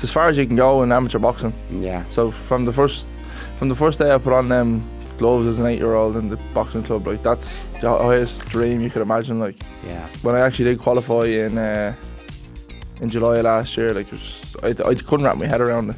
as far as you can go in amateur boxing. Yeah. So from the first day I put on them gloves as an 8-year-old in the boxing club, like that's the highest dream you could imagine. Like, yeah. When I actually did qualify in July last year, like I couldn't wrap my head around it.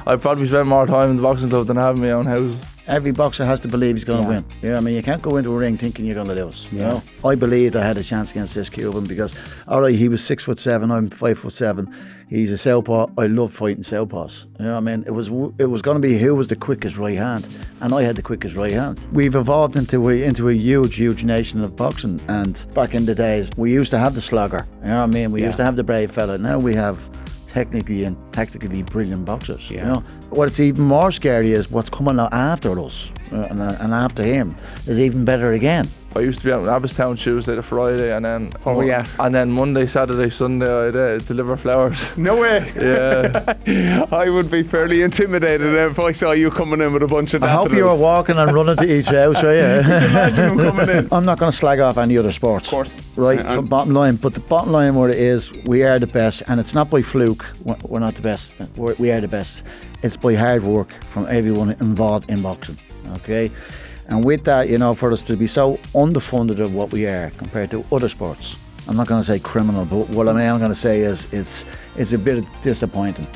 I'd probably spent more time in the boxing club than I have in my own house. Every boxer has to believe he's going to win. You know what I mean? You can't go into a ring thinking you're going to lose. You know? I believed I had a chance against this Cuban because, alright, he was 6'7", I'm 5'7". He's a southpaw. I love fighting southpaws. You know what I mean? It was going to be who was the quickest right hand, and I had the quickest right hand. We've evolved into a huge nation of boxing. And back in the days, we used to have the slugger. You know what I mean? We used to have the brave fella. Now we have technically and tactically brilliant boxers. You know what's even more scary is what's coming out after us and after him is even better again. I used to be out in Abbottstown Tuesday to Friday, and then and then Monday, Saturday, Sunday I'd deliver flowers. No way. Yeah. I would be fairly intimidated if I saw you coming in with a bunch of daffodils. I hope you were walking and running to each house, right? Yeah. Could you imagine him coming in? I'm not going to slag off any other sports. Of course. Right, from bottom line. But the bottom line what it is, we are the best, and it's not by fluke. We're not the best. We are the best. It's by hard work from everyone involved in boxing. Okay. And with that, you know, for us to be so underfunded of what we are compared to other sports, I'm not going to say criminal, but what I am going to say is it's a bit disappointing.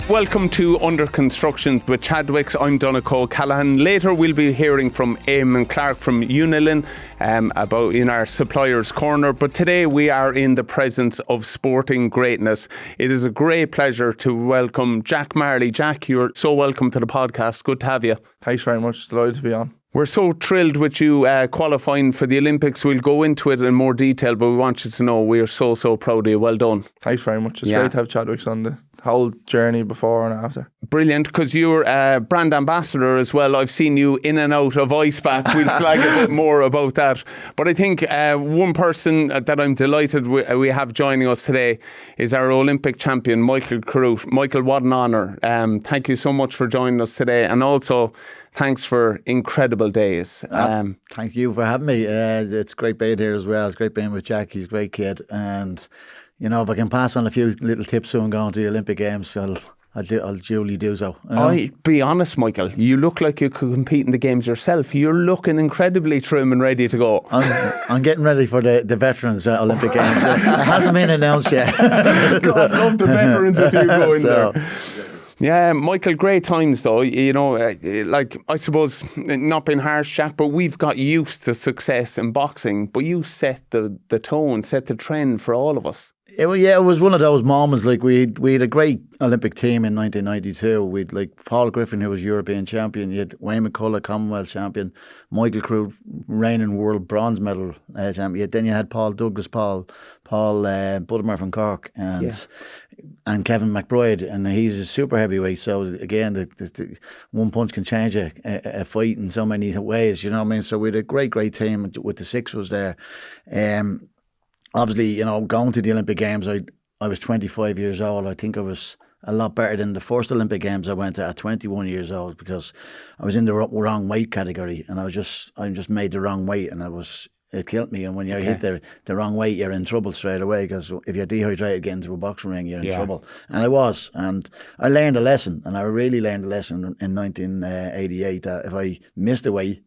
Welcome to Under Construction with Chadwicks. I'm Donncha O'Callaghan. Later we'll be hearing from Eamon Clark from Unilin about in our suppliers corner. But today we are in the presence of sporting greatness. It is a great pleasure to welcome Jack Marley. Jack, you're so welcome to the podcast. Good to have you. Thanks very much. Delighted to be on. We're so thrilled with you qualifying for the Olympics. We'll go into it in more detail, but we want you to know we're so proud of you. Well done. Thanks very much. It's great to have Chadwicks on the whole journey before and after. Brilliant, because you're a brand ambassador as well. I've seen you in and out of ice baths. We'll slag a bit more about that. But I think one person that I'm delighted we have joining us today is our Olympic champion, Michael Carruth. Michael, what an honour. Thank you so much for joining us today, and also thanks for incredible days. Thank you for having me. It's great being here as well. It's great being with Jack. He's a great kid. And, you know, if I can pass on a few little tips to him going to the Olympic Games, I'll duly do so. I'll be honest, Michael, you look like you could compete in the games yourself. You're looking incredibly trim and ready to go. I'm getting ready for the veterans Olympic Games. It hasn't been announced yet. God, love the veterans if you go in there. Yeah, Michael, great times though. You know, like, I suppose, not being harsh, Jack, but we've got used to success in boxing, but you set the tone, set the trend for all of us. It was one of those moments. Like we had a great Olympic team in 1992. We'd like Paul Griffin, who was European champion. You had Wayne McCullough, Commonwealth champion. Michael Carruth, reigning world bronze medal champion. Then you had Paul Douglas, Paul Budimar from Cork, and Kevin McBride, and he's a super heavyweight. So again, the one punch can change a fight in so many ways. You know what I mean? So we had a great team with the six was there. Obviously, you know, going to the Olympic Games, I was 25 years old. I think I was a lot better than the first Olympic Games I went to at 21 years old because I was in the wrong weight category, and I just made the wrong weight, and it killed me. And when you hit the wrong weight, you're in trouble straight away, because if you're dehydrated getting into a boxing ring, you're in trouble. And I was, and I learned a lesson, and I really learned a lesson in 1988 that if I missed a weight,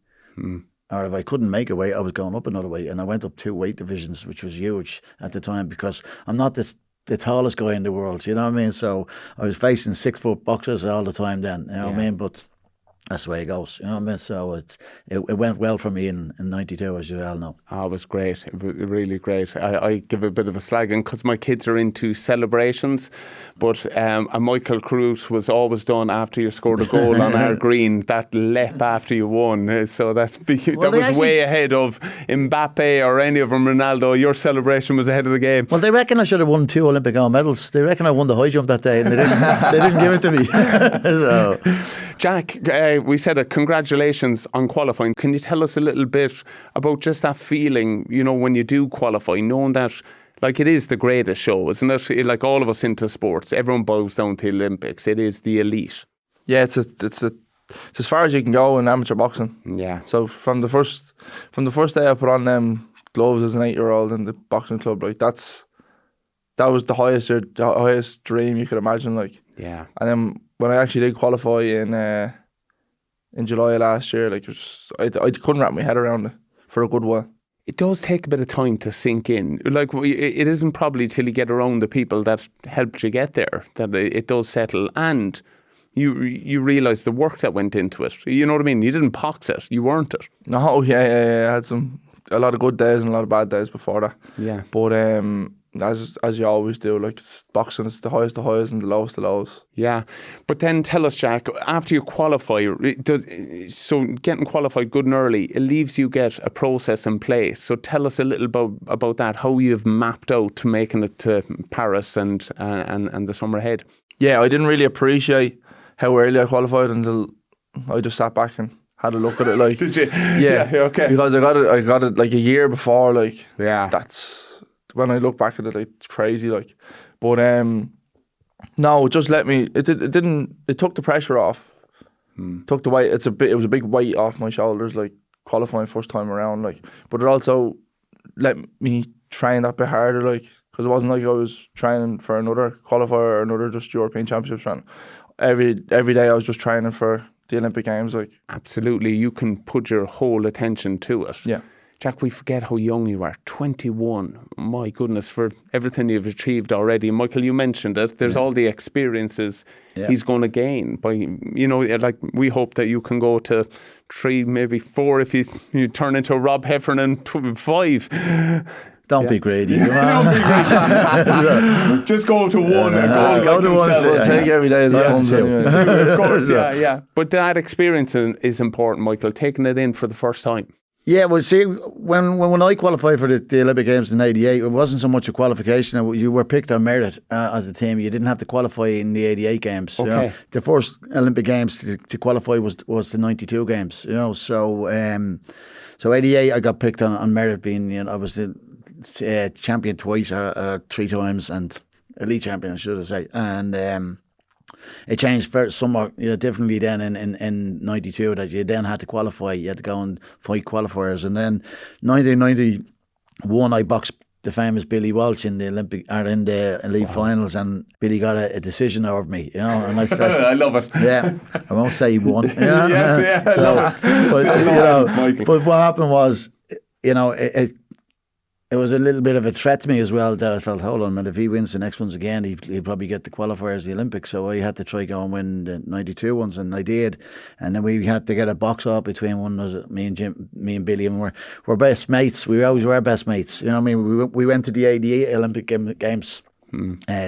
or if I couldn't make a weight, I was going up another weight. And I went up 2 weight divisions, which was huge at the time, because I'm not the tallest guy in the world, you know what I mean? So I was facing 6-foot boxers all the time then, you know what I mean? But that's the way it goes, you know what I mean? So it went well for me in 92, as you all know. Oh, it was great. It was really great. I give a bit of a slagging because my kids are into celebrations, but Michael Carruth was always done after you scored a goal on our green, that lep after you won. So that was way ahead of Mbappe or any of them, Ronaldo. Your celebration was ahead of the game. Well, they reckon I should have won 2 Olympic gold medals. They reckon I won the high jump that day, and they didn't give it to me. So, Jack, we said congratulations on qualifying. Can you tell us a little bit about just that feeling, you know, when you do qualify, knowing that, like, it is the greatest show, isn't it? Like all of us into sports, everyone bows down to the Olympics. It is the elite. Yeah, it's as far as you can go in amateur boxing. Yeah. So from the first day I put on them gloves as an 8-year-old in the boxing club, like that's that was the highest dream you could imagine. Like, Yeah. and then when I actually did qualify in July last year, like, I couldn't wrap my head around it for a good while. It does take a bit of time to sink in. Like, it isn't probably till you get around the people that helped you get there that it does settle, and you realise the work that went into it. You know what I mean? You didn't pox it. You weren't it. No, yeah. I had a lot of good days and a lot of bad days before that. Yeah. But as you always do, like, it's boxing, it's the highest of highs and the lowest of lows. Yeah. But then tell us, Jack, after you qualify, so getting qualified good and early, it leaves you get a process in place. So tell us a little about that, how you've mapped out to making it to Paris and the summer ahead. Yeah, I didn't really appreciate how early I qualified until I just sat back and had a look at it. Like, Did you? Yeah, okay. Because I got it like a year before. Like, Yeah. that's when I look back at it, like, it's crazy. Like, but no, it just let me. It didn't. It took the pressure off. Took the weight. It was a big weight off my shoulders. Like, qualifying first time around. Like, but it also let me train that bit harder. Like, because it wasn't like I was training for another qualifier or another just European Championships run. Every day I was just training for the Olympic Games. Like, absolutely, you can put your whole attention to it. Yeah. Jack, we forget how young you are. 21. My goodness, for everything you've achieved already. Michael, you mentioned it. There's all the experiences he's going to gain. By, like, we hope that you can go to 3, maybe 4 if you turn into a Rob Heffernan 5. Don't be greedy. Just go to 1 and go to 1. I'll take every day as it comes anyway. Of course, yeah. But that experience is important, Michael, taking it in for the first time. Yeah, well, see, when I qualified for the Olympic Games in '88, it wasn't so much a qualification. You were picked on merit as a team. You didn't have to qualify in the '88 Games. Okay. You know? The first Olympic Games to qualify was the '92 Games. You know, so '88 I got picked on merit, being, I was the champion twice or 3 times, and elite champion, should I say, and. It changed somewhat differently then in '92, that you then had to qualify. You had to go and fight qualifiers, and then 1991 I boxed the famous Billy Walsh in the elite finals, and Billy got a decision over me, and I said, I love it. Yeah, I won't say he won. Yes, But what happened was, it was a little bit of a threat to me as well, that I felt, hold on a minute, if he wins the next ones again, he'll probably get the qualifiers, the Olympics. So I had to try go and win the '92 ones, and I did. And then we had to get a box up between one, was it me and Jim, me and Billy, and we're best mates. We always were best mates. You know what I mean? We went to the '88 Olympic Games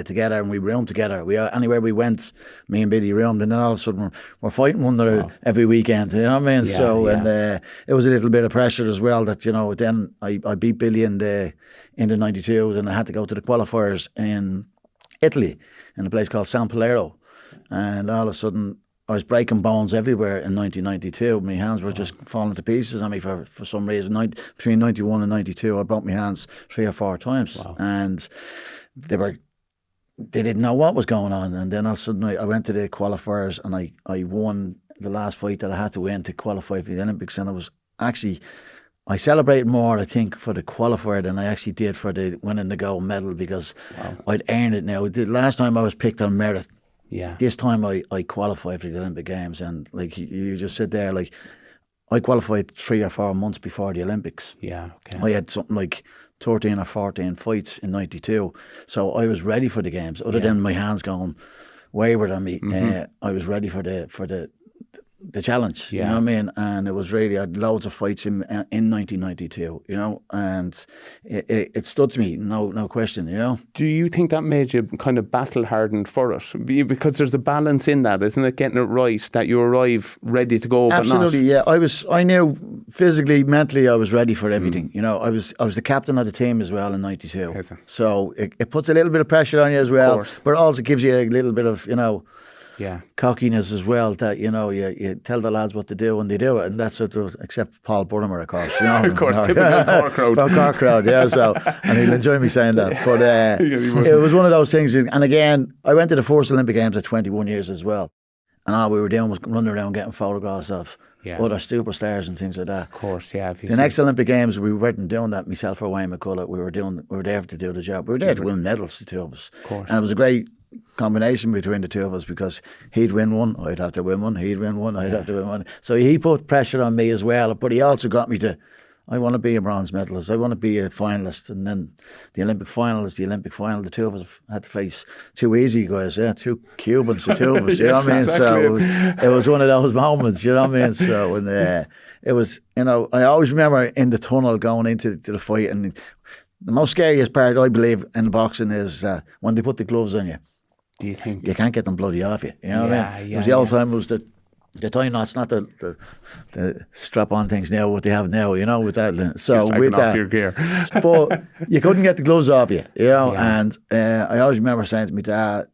together, and we roomed together. Anywhere we went, me and Billy roomed, and then all of a sudden we're fighting one another every weekend. You know what I mean? And it was a little bit of pressure as well. That then I beat Billy in the '92, and I had to go to the qualifiers in Italy, in a place called San Palero, and all of a sudden I was breaking bones everywhere in 1992. My hands were just falling to pieces on me for some reason. Between '91 and '92, I broke my hands 3 or 4 times, and they didn't know what was going on. And then all of a sudden I went to the qualifiers, and I won the last fight that I had to win to qualify for the Olympics. And I celebrated more, I think, for the qualifier than I actually did for the winning the gold medal, because I'd earned it now. The last time I was picked on merit. Yeah. This time I qualified for the Olympic Games, and like you just sit there, like, I qualified 3 or 4 months before the Olympics. Yeah, okay. I had something like 13 or 14 fights in '92, so I was ready for the Games. Other than my hands going wayward on me, I was ready for the challenge. You know what I mean? And it was really, I had loads of fights in 1992. And it stood to me, no question. Do you think that made you kind of battle hardened for it? Because there's a balance in that, isn't it? Getting it right, that you arrive ready to go. Absolutely, but not. yeah. I knew physically, mentally, I was ready for everything. I was the captain of the team as well in '92. Yes. So it puts a little bit of pressure on you as well, but it also gives you a little bit of cockiness as well, that you tell the lads what to do when they do it, and that's what except Paul Burnamer, of course. Of course, typical Cork crowd. Cork crowd, yeah. So, and he'll enjoy me saying that. But it was one of those things. And again, I went to the first Olympic Games at 21 years as well. and all we were doing was running around getting photographs of Yeah. other superstars and things like that. Of course, yeah. The next Olympic Games, we weren't doing that. Myself or Wayne McCullough, we were there to do the job. We were there to win medals, the two of us. Of course. And it was a great combination between the two of us because he'd win one, I'd have to win one. He'd win one, I'd have to win one. So he put pressure on me as well, but he also got me to, I want to be a bronze medalist. I want to be a finalist. And then the Olympic final is the Olympic final. The two of us had to face two easy guys, two Cubans, the two of us, you know what I mean? Exactly. So it was one of those moments, you know what I mean? So, and it was, you know, I always remember in the tunnel going into the fight, and the most scariest part, I believe, in boxing is when they put the gloves on you. Do you think? You can't get them bloody off you, you know what I mean? It was the old time, it was the tie knots, not the strap-on things now, what they have now, you know, with that. So Just with off that, your gear. but you couldn't get the gloves off you, you know. Yeah. And I always remember saying to my dad,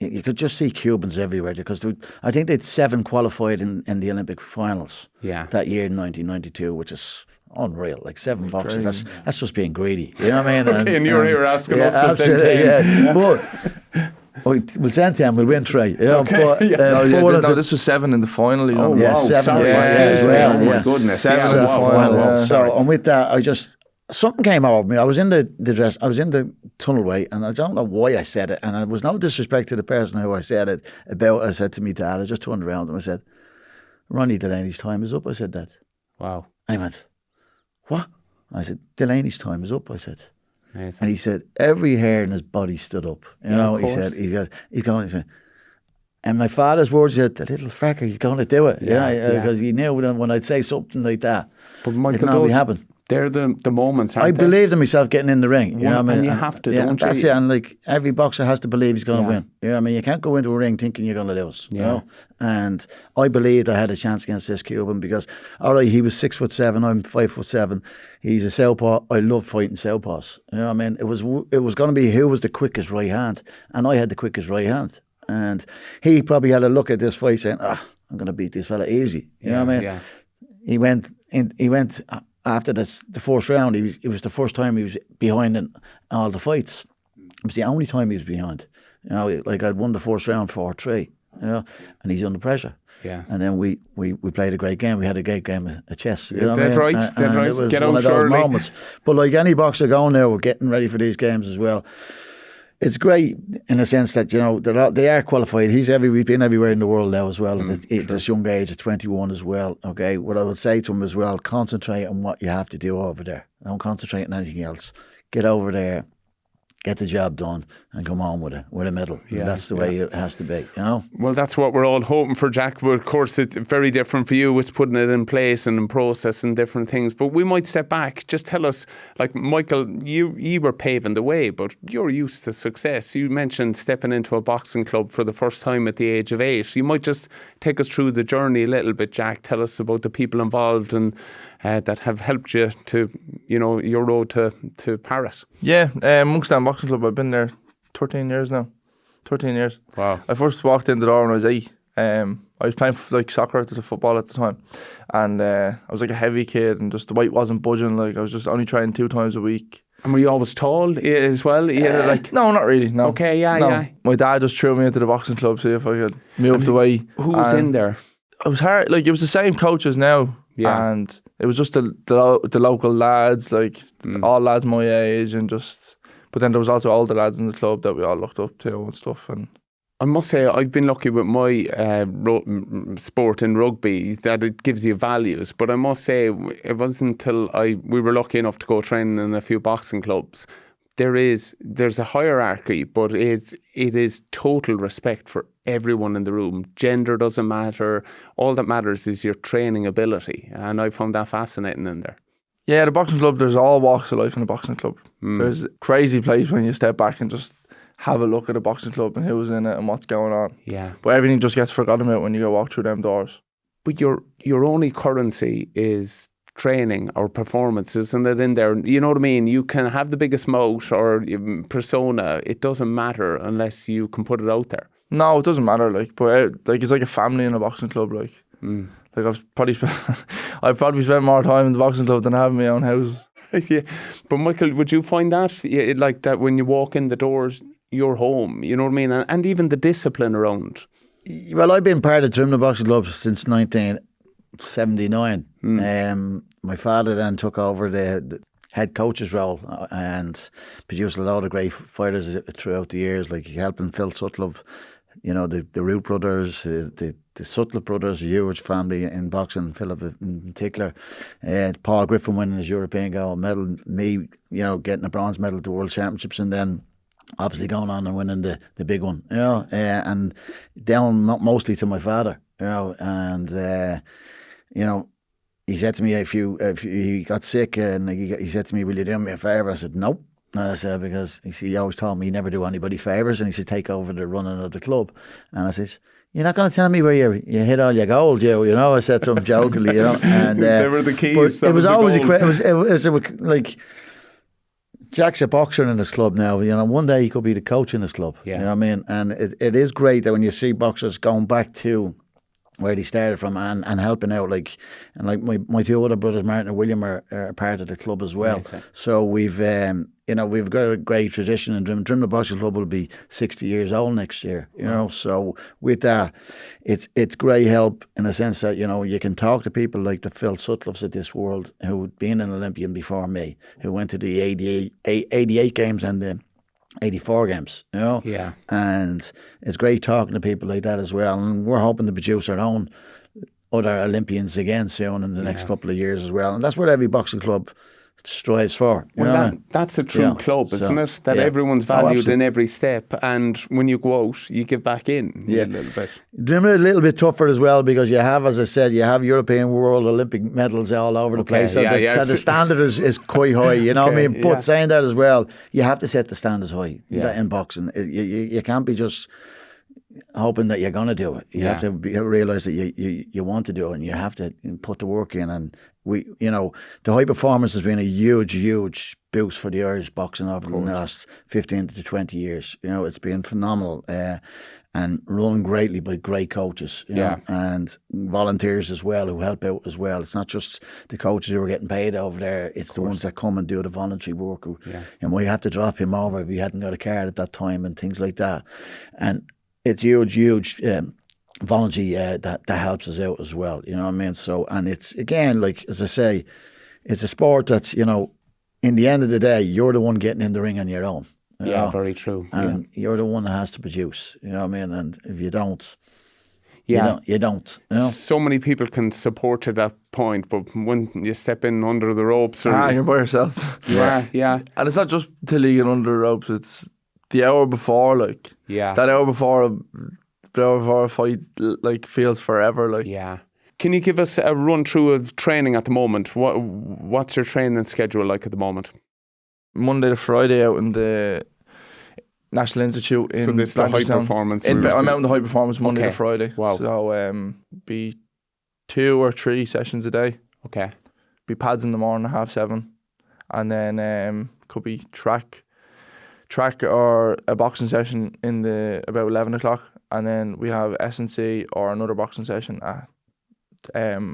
you could just see Cubans everywhere because I think they'd 7 qualified in the Olympic finals that year in 1992, which is unreal. Like 7 boxers, that's just being greedy, you know what I mean? Okay, and you're here asking us to absolutely, send 10. yeah. But we'll send 10, we'll win 3. Yeah, Okay, but, yeah. No, this was 7 in the final. You know? yeah, wow, 7 sorry. in the final as well. Oh my yeah. goodness. 7 Yeah, in the wow, final. wow, wow. So, and with that, something came over me. I was in the dress, I was in the tunnelway, and I don't know why I said it, and it was no disrespect to the person who I said it about. I said to me dad, I just turned around and I said, Ronnie Delaney's time is up. I said that. Wow. And he went, what? I said, Delaney's time is up, I said. Amazing. And he said, every hair in his body stood up. You know, of he course. said, he's going to say, and my father's words said, the little fecker, he's going to do it. Yeah. Because he knew when I'd say something like that, But Michael, it can only those- happen. They're the moments, aren't I they? believed in myself getting in the ring. You know what I mean? And you have to, yeah, don't you? that's it. And like every boxer has to believe he's going to Yeah. win. You know what I mean? You can't go into a ring thinking you're going to lose. You Yeah. know? And I believed I had a chance against this Cuban because, all right, he was 6'7", I'm 5'7". He's a southpaw. I love fighting southpaws. You know what I mean? It was going to be who was the quickest right hand, and I had the quickest right hand. And he probably had a look at this fight saying, I'm going to beat this fella easy. You know what I mean? Yeah. He went after the first round. It was the first time he was behind in all the fights. It was the only time he was behind. You know, like I'd won the first round 4-3. You know, and he's under pressure. Yeah. And then we played a great game. We had a great game of chess. You know what I Dead mean? right, And dead right. it was Get one out of those early. moments. But like any boxer going there, we're getting ready for these games as well. It's great in a sense that, you know, they are qualified. We've been everywhere in the world now as well at this young age of 21 as well. Okay, what I would say to him as well, concentrate on what you have to do over there. Don't concentrate on anything else. Get over there, get the job done, and come on with a medal. Yeah, That's the way it has to be, you know? Well, that's what we're all hoping for, Jack. But of course, it's very different for you. It's putting it in place and in process and different things. But we might step back. Just tell us, like Michael, you were paving the way, but you're used to success. You mentioned stepping into a boxing club for the first time at the age of 8. You might just take us through the journey a little bit, Jack. Tell us about the people involved and that have helped you to, you know, your road to Paris. Yeah, Monkstown Boxing Club. I've been there 13 years now. 13 years. Wow. I first walked in the door when I was 8. I was playing like soccer at the football at the time, and I was like a heavy kid, and just the weight wasn't budging. Like I was just only training 2 times a week. And were you always tall as well? No, not really. No. Okay, yeah, No. yeah. My dad just threw me into the boxing club, see if I could move the way. Who was in there? It was hard. Like it was the same coaches now. Yeah. And it was just the local lads, like all lads my age, and just. But then there was also older lads in the club that we all looked up to and stuff. And I must say, I've been lucky with my sport in rugby that it gives you values. But I must say, it wasn't until we were lucky enough to go training in a few boxing clubs. There's a hierarchy, but it is total respect for everyone in the room. Gender doesn't matter. All that matters is your training ability. And I found that fascinating in there. yeah, the boxing club, there's all walks of life in the boxing club. There's a crazy place when you step back and just have a look at a boxing club and who's in it and what's going on. Yeah. But everything just gets forgotten about when you go walk through them doors. But your only currency is training or performance, isn't it, in there? You know what I mean? You can have the biggest mouth or persona. It doesn't matter unless you can put it out there. No, it doesn't matter. Like, but like it's like a family in a boxing club. Like, like I've probably spent more time in the boxing club than I have in my own house. Yeah. But Michael, would you find that like that when you walk in the doors, you're home? You know what I mean? And even the discipline around. Well, I've been part of Drimna Boxing Club since 1979. My father then took over the head coach's role and produced a lot of great fighters throughout the years, like helping Phil Sutcliffe, the Root brothers, the Sutcliffe brothers, a huge family in boxing, Philip in particular. Paul Griffin winning his European gold medal, me, getting a bronze medal at the World Championships, and then obviously going on and winning the big one, and down mostly to my father, and he said to me if he got sick and he said to me, will you do me a favour? I said no. I said, because he always told me he never do anybody favours, and he said take over the running of the club. And I said, you're not going to tell me where you hit all your gold, I said to him jokingly, and they were the keys. It was always like Jack's a boxer in this club now. One day he could be the coach in this club. Yeah. You know what I mean? And it is great that when you see boxers going back to where they started from and helping out, like my two other brothers, Martin and William, are part of the club as well. Yes, so we've got a great tradition in Drimna. Drimna Boxing Club will be 60 years old next year. So with that, it's great help in a sense that you can talk to people like the Phil Sutcliffes of this world who'd been an Olympian before me, who went to the 88 games and the 84 games, Yeah. And it's great talking to people like that as well. And we're hoping to produce our own other Olympians again soon in the next couple of years as well. And that's what every boxing club strives for. That's a true club, isn't it? That everyone's valued in every step, and when you go out, you give back in a little bit. Drimna a little bit tougher as well, because you have, as I said, European, World, Olympic medals all over the place. So the standard is quite high, what I mean? But saying that as well, you have to set the standards high in boxing. You can't be just hoping that you're going to do it. You have to realise that you want to do it, and you have to put the work in. And the high performance has been a huge boost for the Irish boxing over the last 15 to 20 years. It's been phenomenal and run greatly by great coaches, and volunteers as well who help out as well. It's not just the coaches who are getting paid over there, it's the ones that come and do the voluntary work. And we had to drop him over if he hadn't got a card at that time and things like that. And it's huge voluntary that helps us out as well. You know what I mean? So, and it's, again, like, as I say, it's a sport that's, in the end of the day, you're the one getting in the ring on your own. Very true. And you're the one that has to produce. You know what I mean? And if you don't, you don't. So many people can support to that point, but when you step in under the ropes, you're by yourself. Yeah. And it's not just till you get under the ropes. It's the hour before, that hour before a fight, feels forever. Can you give us a run through of training at the moment? What's your training schedule like at the moment? Monday to Friday out in the National Institute in. So this is the high performance. I'm out in the high performance Monday to Friday. Wow. So be 2 or 3 sessions a day. Okay. Be pads in the morning at 7:30, and then could be track or a boxing session in the about 11 o'clock, and then we have S&C or another boxing session at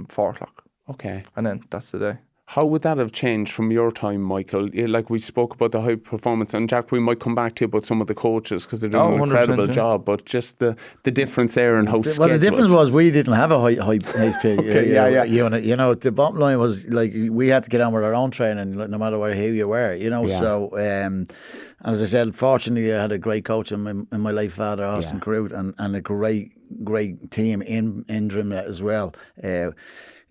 4 o'clock. Okay. And then that's the day. How would that have changed from your time, Michael? Like we spoke about the high performance, and Jack, we might come back to you about some of the coaches because they're doing an incredible job, but just the difference there and how scheduled. Well, the difference was we didn't have a high pace. Okay, the bottom line was, like, we had to get on with our own training, no matter who you were, so as I said, fortunately I had a great coach in my late father, Austin Carruth, and a great team in Drimna as well.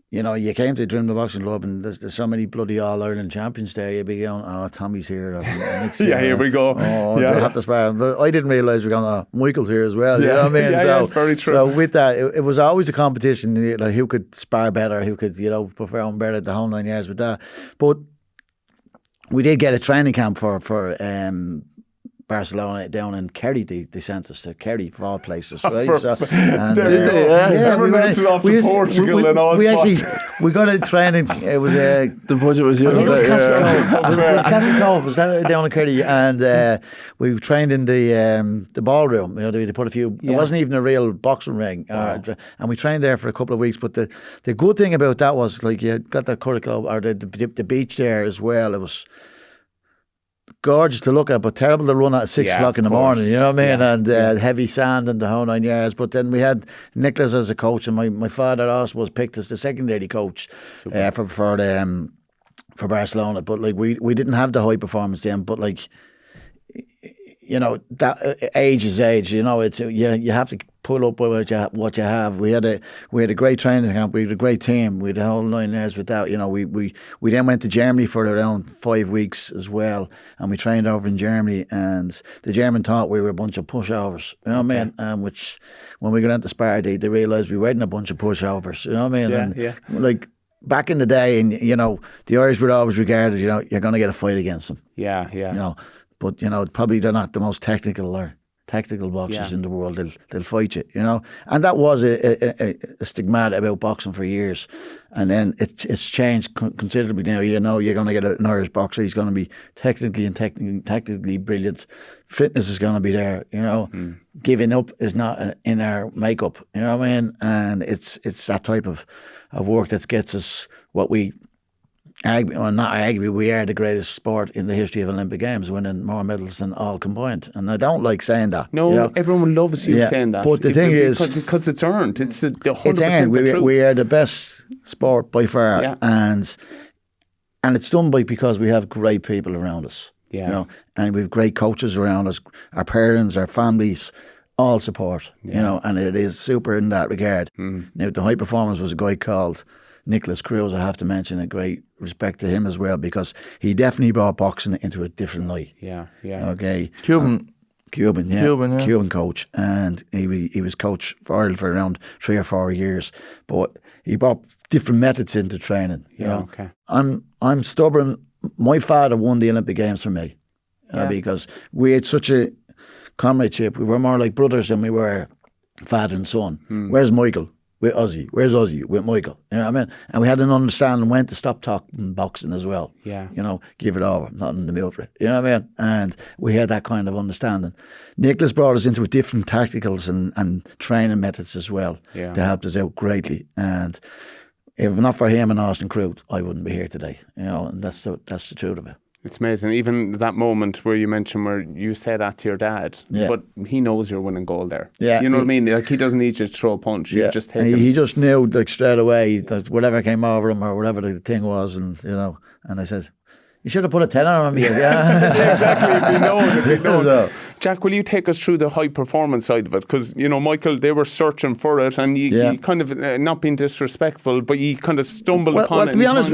You came to Drimna Boxing Club and there's so many bloody All-Ireland champions there. You'd be going, oh, Tommy's here. Here we go. They'll have to spar. But I didn't realise we're going, oh, Michael's here as well. You know what I mean? So, very true. So with that, it was always a competition, who could spar better, who could, perform better, the whole 9 years with that. But we did get a training camp for Barcelona down in Kerry. They sent us to Kerry, of all places, right? We went off to Portugal and all spots. We got a training. It was the budget was yours. It was Castle Cove. Was that down in Kerry? And we trained in the ballroom. They put a few. It wasn't even a real boxing ring, and we trained there for a couple of weeks. But the good thing about that was, like, you got the curry club or the beach there as well. It was gorgeous to look at, but terrible to run at 6 o'clock in the morning. You know what I mean? And heavy sand and the whole 9 yards. But then we had Nicholas as a coach, and my father also was picked as the secondary coach for Barcelona. But like we didn't have the high performance then. But like, you know, that age is age. You know, it's you have to pull up with what you have. We had a great training camp. We had a great team. We had the whole 9 years with that. You know, we then went to Germany for around 5 weeks as well, and we trained over in Germany. And the German thought we were a bunch of pushovers. You know what I mean? Which when we got into Sparta, they realised we weren't a bunch of pushovers. You know what I mean? Yeah, Like back in the day, and you know, the Irish were always regarded. You know, you're going to get a fight against them. Yeah. You know. But, you know, probably they're not the most technical boxers in the world. They'll fight you, you know. And that was a stigma about boxing for years. And then it's changed considerably now. You know, you're going to get an Irish boxer. He's going to be technically brilliant. Fitness is going to be there, you know. Giving up is not in our makeup, you know what I mean? And it's that type of work that gets us what we... we are the greatest sport in the history of Olympic Games, winning more medals than all combined. And I don't like saying that. No, you know? Everyone loves you saying that. But the thing is... Because it's earned. It's 100% it's earned. the truth. We are the best sport by far. Yeah. And it's done because we have great people around us. Yeah. You know? And we have great coaches around us. Our parents, our families, all support. You know, and it is super in that regard. Now, the high performance was a guy called Nicholas Carruth. I have to mention a great respect to him as well, because he definitely brought boxing into a different light. Yeah. Okay. Cuban coach, and he was coach for Ireland for around 3 or 4 years, but he brought different methods into training. You know? Okay. I'm stubborn. My father won the Olympic Games for me because we had such a comradeship. We were more like brothers than we were father and son. Where's Michael? With Ozzy. Where's Ozzy? With Michael. You know what I mean? And we had an understanding when to stop talking boxing as well. Yeah. You know, give it over. Not in the middle for it. You know what I mean? And we had that kind of understanding. Nicholas brought us into different tacticals and training methods as well to help us out greatly. And if not for him and Austin Carruth, I wouldn't be here today. You know, and that's the truth of it. It's amazing. Even that moment where you mentioned where you said that to your dad, but he knows you're winning goal there. Yeah. You know what I mean? Like, he doesn't need you to throw a punch. You just take him. He just knew, like, straight away that whatever came over him or whatever the thing was, and, you know, and I said, you should have put a 10 on me. Yeah, exactly. If you know. So, Jack, will you take us through the high performance side of it? Because, you know, Michael, they were searching for it, and you kind of, not being disrespectful, but you kind of stumbled upon it. Well, to be honest,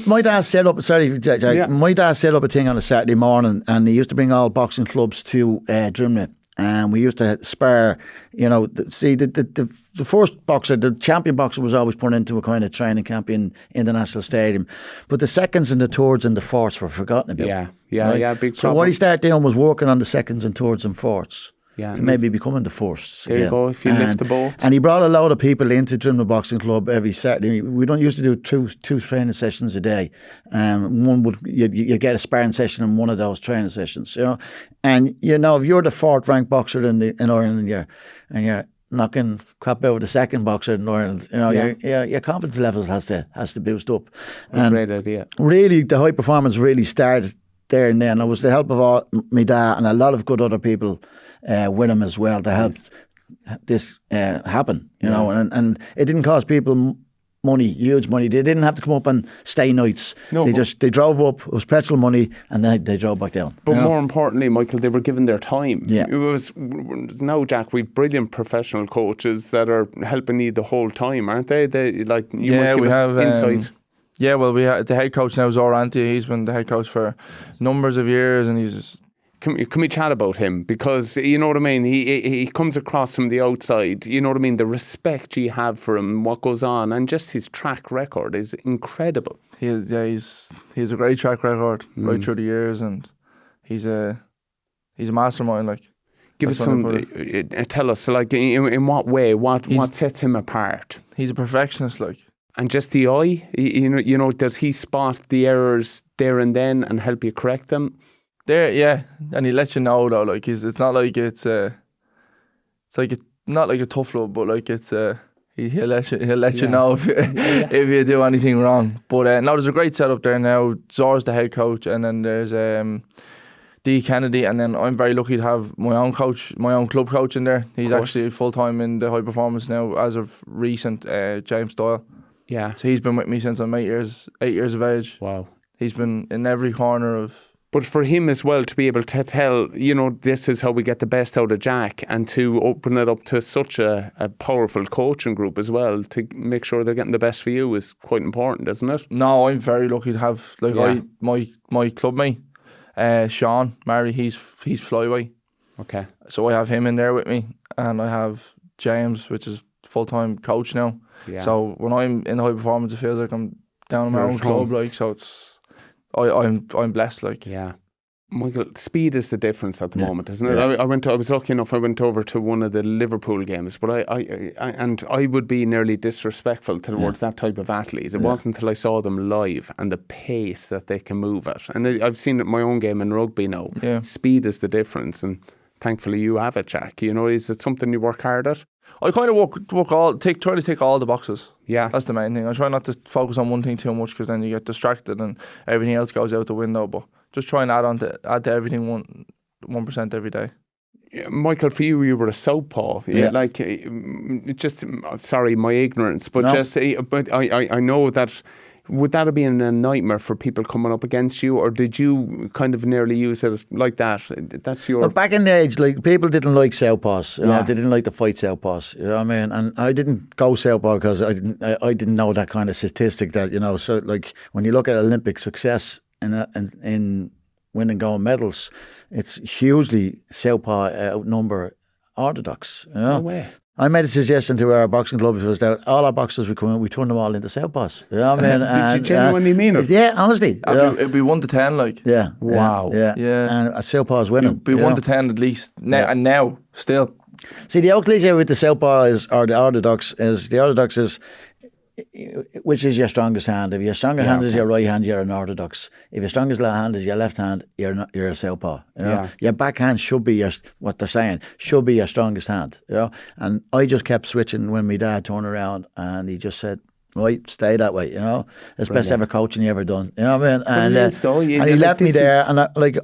my dad set up, Jack, my dad set up a thing on a Saturday morning, and he used to bring all boxing clubs to Drimnagh. And we used to spar, you know, the first boxer, the champion boxer, was always put into a kind of training camp in the National Stadium. But the seconds and the thirds and the fourths were forgotten about. Yeah, big problem. So what he started doing was working on the seconds and thirds and fourths. Yeah, to maybe becoming the first. There you go, if you lift the boat. And he brought a lot of people into Drimnagh Boxing Club every Saturday. We don't used to do two training sessions a day. One would you get a sparring session in one of those training sessions, you know. And you know, if you're the 4th ranked boxer in Ireland, and you're knocking crap out of the 2nd boxer in Ireland, you know, your confidence levels has to boost up. Great idea. Really, the high performance really started there and then. It was the help of my dad and a lot of good other people with him as well to help this happen, you know, and it didn't cost people money, huge money. They didn't have to come up on stay nights. No, they drove up, it was petrol money, and then they drove back down. But more importantly, Michael, they were given their time. Yeah. It was now, Jack, we've brilliant professional coaches that are helping you the whole time, aren't they? They might give us insight. Yeah, well, we have the head coach now is Oranti. He's been the head coach for numbers of years, and he's. Can we chat about him? Because, you know what I mean, he comes across from the outside, you know what I mean, the respect you have for him, what goes on, and just his track record is incredible. He has a great track record right through the years, and he's a mastermind. Like, give us some, tell us, like, in what way, what sets him apart? He's a perfectionist, like. And just the eye, you know, does he spot the errors there and then and help you correct them? There, yeah, and he lets you know though. Like, it's not like it's not like a tough love, but like it's he'll let you know if you do anything wrong. But no, there's a great setup there now. Zor's the head coach, and then there's D Kennedy, and then I'm very lucky to have my own coach, my own club coach in there. He's actually full time in the high performance now as of recent. James Doyle. Yeah. So he's been with me since I'm 8 years of age. Wow. He's been in every corner of. But for him as well to be able to tell, this is how we get the best out of Jack, and to open it up to such a powerful coaching group as well, to make sure they're getting the best for you is quite important, isn't it? No, I'm very lucky to have my club mate, Sean Marley. He's flyweight. Okay. So I have him in there with me, and I have James, which is full-time coach now. Yeah. So when I'm in the high performance, it feels like I'm down in my own club. Like, so it's. I'm blessed, like. Yeah. Michael, speed is the difference at the moment, isn't it? Yeah. I was lucky enough, I went over to one of the Liverpool games, but I would be nearly disrespectful towards that type of athlete. It wasn't until I saw them live and the pace that they can move at. And I've seen it in my own game in rugby now. Yeah. Speed is the difference, and thankfully you have it, Jack. Is it something you work hard at? I kind of try to tick all the boxes. Yeah. That's the main thing. I try not to focus on one thing too much, because then you get distracted and everything else goes out the window. But just try and add to everything 1% every day. Yeah, Michael, for you were a southpaw. Yeah. Like, just, sorry, my ignorance, but but I know that. Would that have been a nightmare for people coming up against you, or did you kind of nearly use it like that? That's your. Well, back in the age, like, people didn't like southpaws. They didn't like to fight southpaws. You know what I mean? And I didn't go southpaw because I didn't know that kind of statistic that, So, like, when you look at Olympic success in winning gold medals, it's hugely southpaw outnumber orthodox. No way. I made a suggestion to our boxing club, was that all our boxers would come in, we turn them all into southpaws. You know what I mean? Did you genuinely mean it? Yeah, honestly. It'd be 1 to 10, like. Yeah. Wow. Yeah. And a southpaw's winning. It'd be 1 to 10 at least. And now, still. See, the old cliche with the southpaw or the orthodox is, which is your strongest hand? If your strongest hand is your right hand, you're an orthodox. If your strongest hand is your left hand, you're a southpaw. Your backhand should be what they're saying, should be your strongest hand. And I just kept switching when my dad turned around and he just said, right, stay that way. It's the best ever coaching you ever done. You know what I mean? And he left me there. And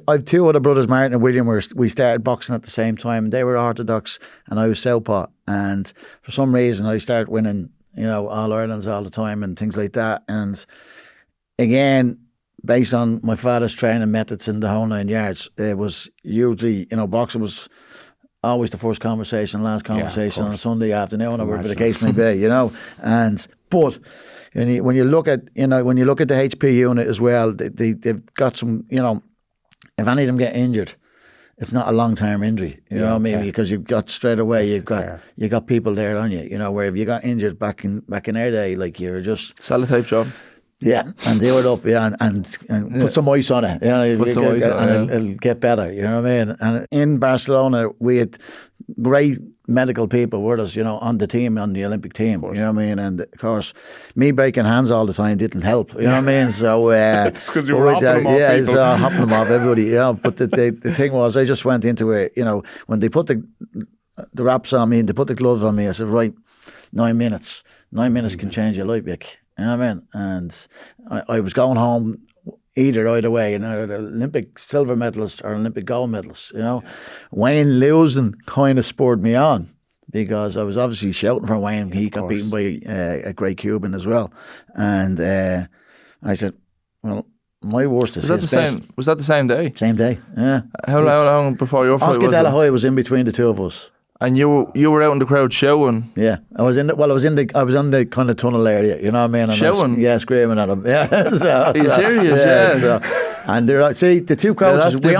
I've two other brothers, Martin and William, we started boxing at the same time. They were orthodox and I was southpaw. And for some reason, I started winning, all Irelands all the time and things like that. And again, based on my father's training methods in the whole 9 yards, it was usually, boxing was always the first conversation, last conversation on a Sunday afternoon, or whatever the case may be, But when you look at the HP unit as well, they've got some, if any of them get injured, it's not a long-term injury, you know what I mean? Because you've got straight away, you've got people there on you, where if you got injured back in their day, like, you're just sellotape job. Yeah, and do it up, and put some ice on it, it'll get better, you know what I mean? And in Barcelona, we had great medical people with us, on the team, on the Olympic team, you know what I mean? And of course, me breaking hands all the time didn't help, you know what I mean? So it's because you were hopping them off people. It's hopping them off everybody, But the thing was, I just went into it, when they put the wraps on me and they put the gloves on me, I said, right, 9 minutes. 9 minutes can change your life, Vic. You know what I mean? And I was going home either way, Olympic silver medalist or Olympic gold medalist, Wayne losing kind of spurred me on, because I was obviously shouting for Wayne. He got beaten by a great Cuban as well. And I said, well, my worst is his best. Was that the same day? Same day, yeah. How long before your fight was it? Oscar De La Hoya was in between the two of us. And you were out in the crowd shouting. Yeah, I was on the kind of tunnel area, you know what I mean? And shouting? Screaming at him. Yeah. So, are you serious? Yeah. So, and the two coaches. We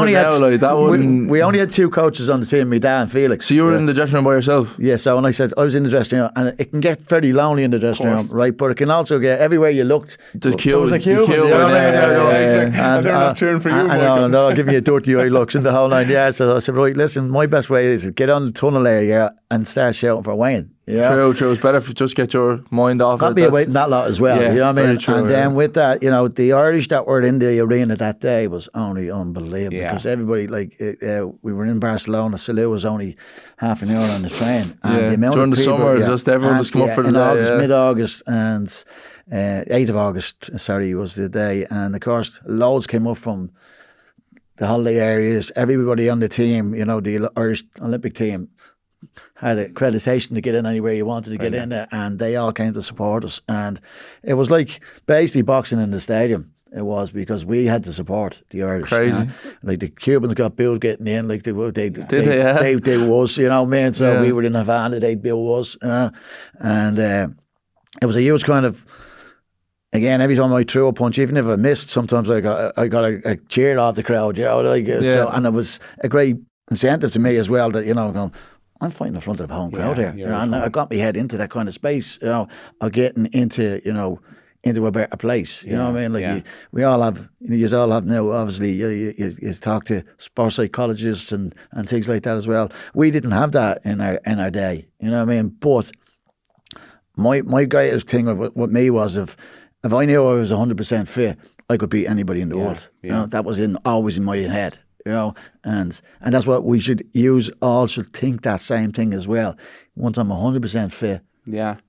only had two coaches on the team, my dad and Felix. So you were in the dressing room by yourself? Yeah. So when I said I was in the dressing room, and it can get very lonely in the dressing room, right? But it can also get everywhere you looked. There was a queue. And they're not cheering for you, Michael. And they'll give me a dirty eye looks in the whole 9 yards. So I said, right, listen, my best way is to get on the tunnel area and start shouting for Wayne. Yeah. True. It's better if you just get your mind off it. Can't be awaiting that lot as well. You know what I mean? True, and then with that, the Irish that were in the arena that day was only unbelievable, because everybody, we were in Barcelona, Seoul was only half an hour on the train. And the amount during of the people, summer, just everyone just come up for the day. Mid-August and 8th of August, was the day. And of course, loads came up from the holiday areas, everybody on the team, you know, the Irish Olympic team had accreditation to get in anywhere you wanted to get in there, and they all came to support us. And it was like basically boxing in the stadium. It was, because we had to support the Irish. Crazy. Like the Cubans got billed getting in, like they was, you know, man. So we were in Havana, they'd bill us, and it was a huge kind of. Again, every time I threw a punch, even if I missed, sometimes I got a cheer off the crowd, you know, so, and it was a great incentive to me as well that, you know, going, I'm fighting in front of the home crowd here, you know, and I got my head into that kind of space, you know, of getting into, you know, into a better place, you know what I mean? Like we all have, you all have now, obviously, you talk to sports psychologists and things like that as well. We didn't have that in our day, you know what I mean? But my greatest thing with me was if I knew I was 100% fit, I could beat anybody in the world. You know, that was always in my head. You know, and that's what we should use. All should think that same thing as well. Once I'm 100% fit,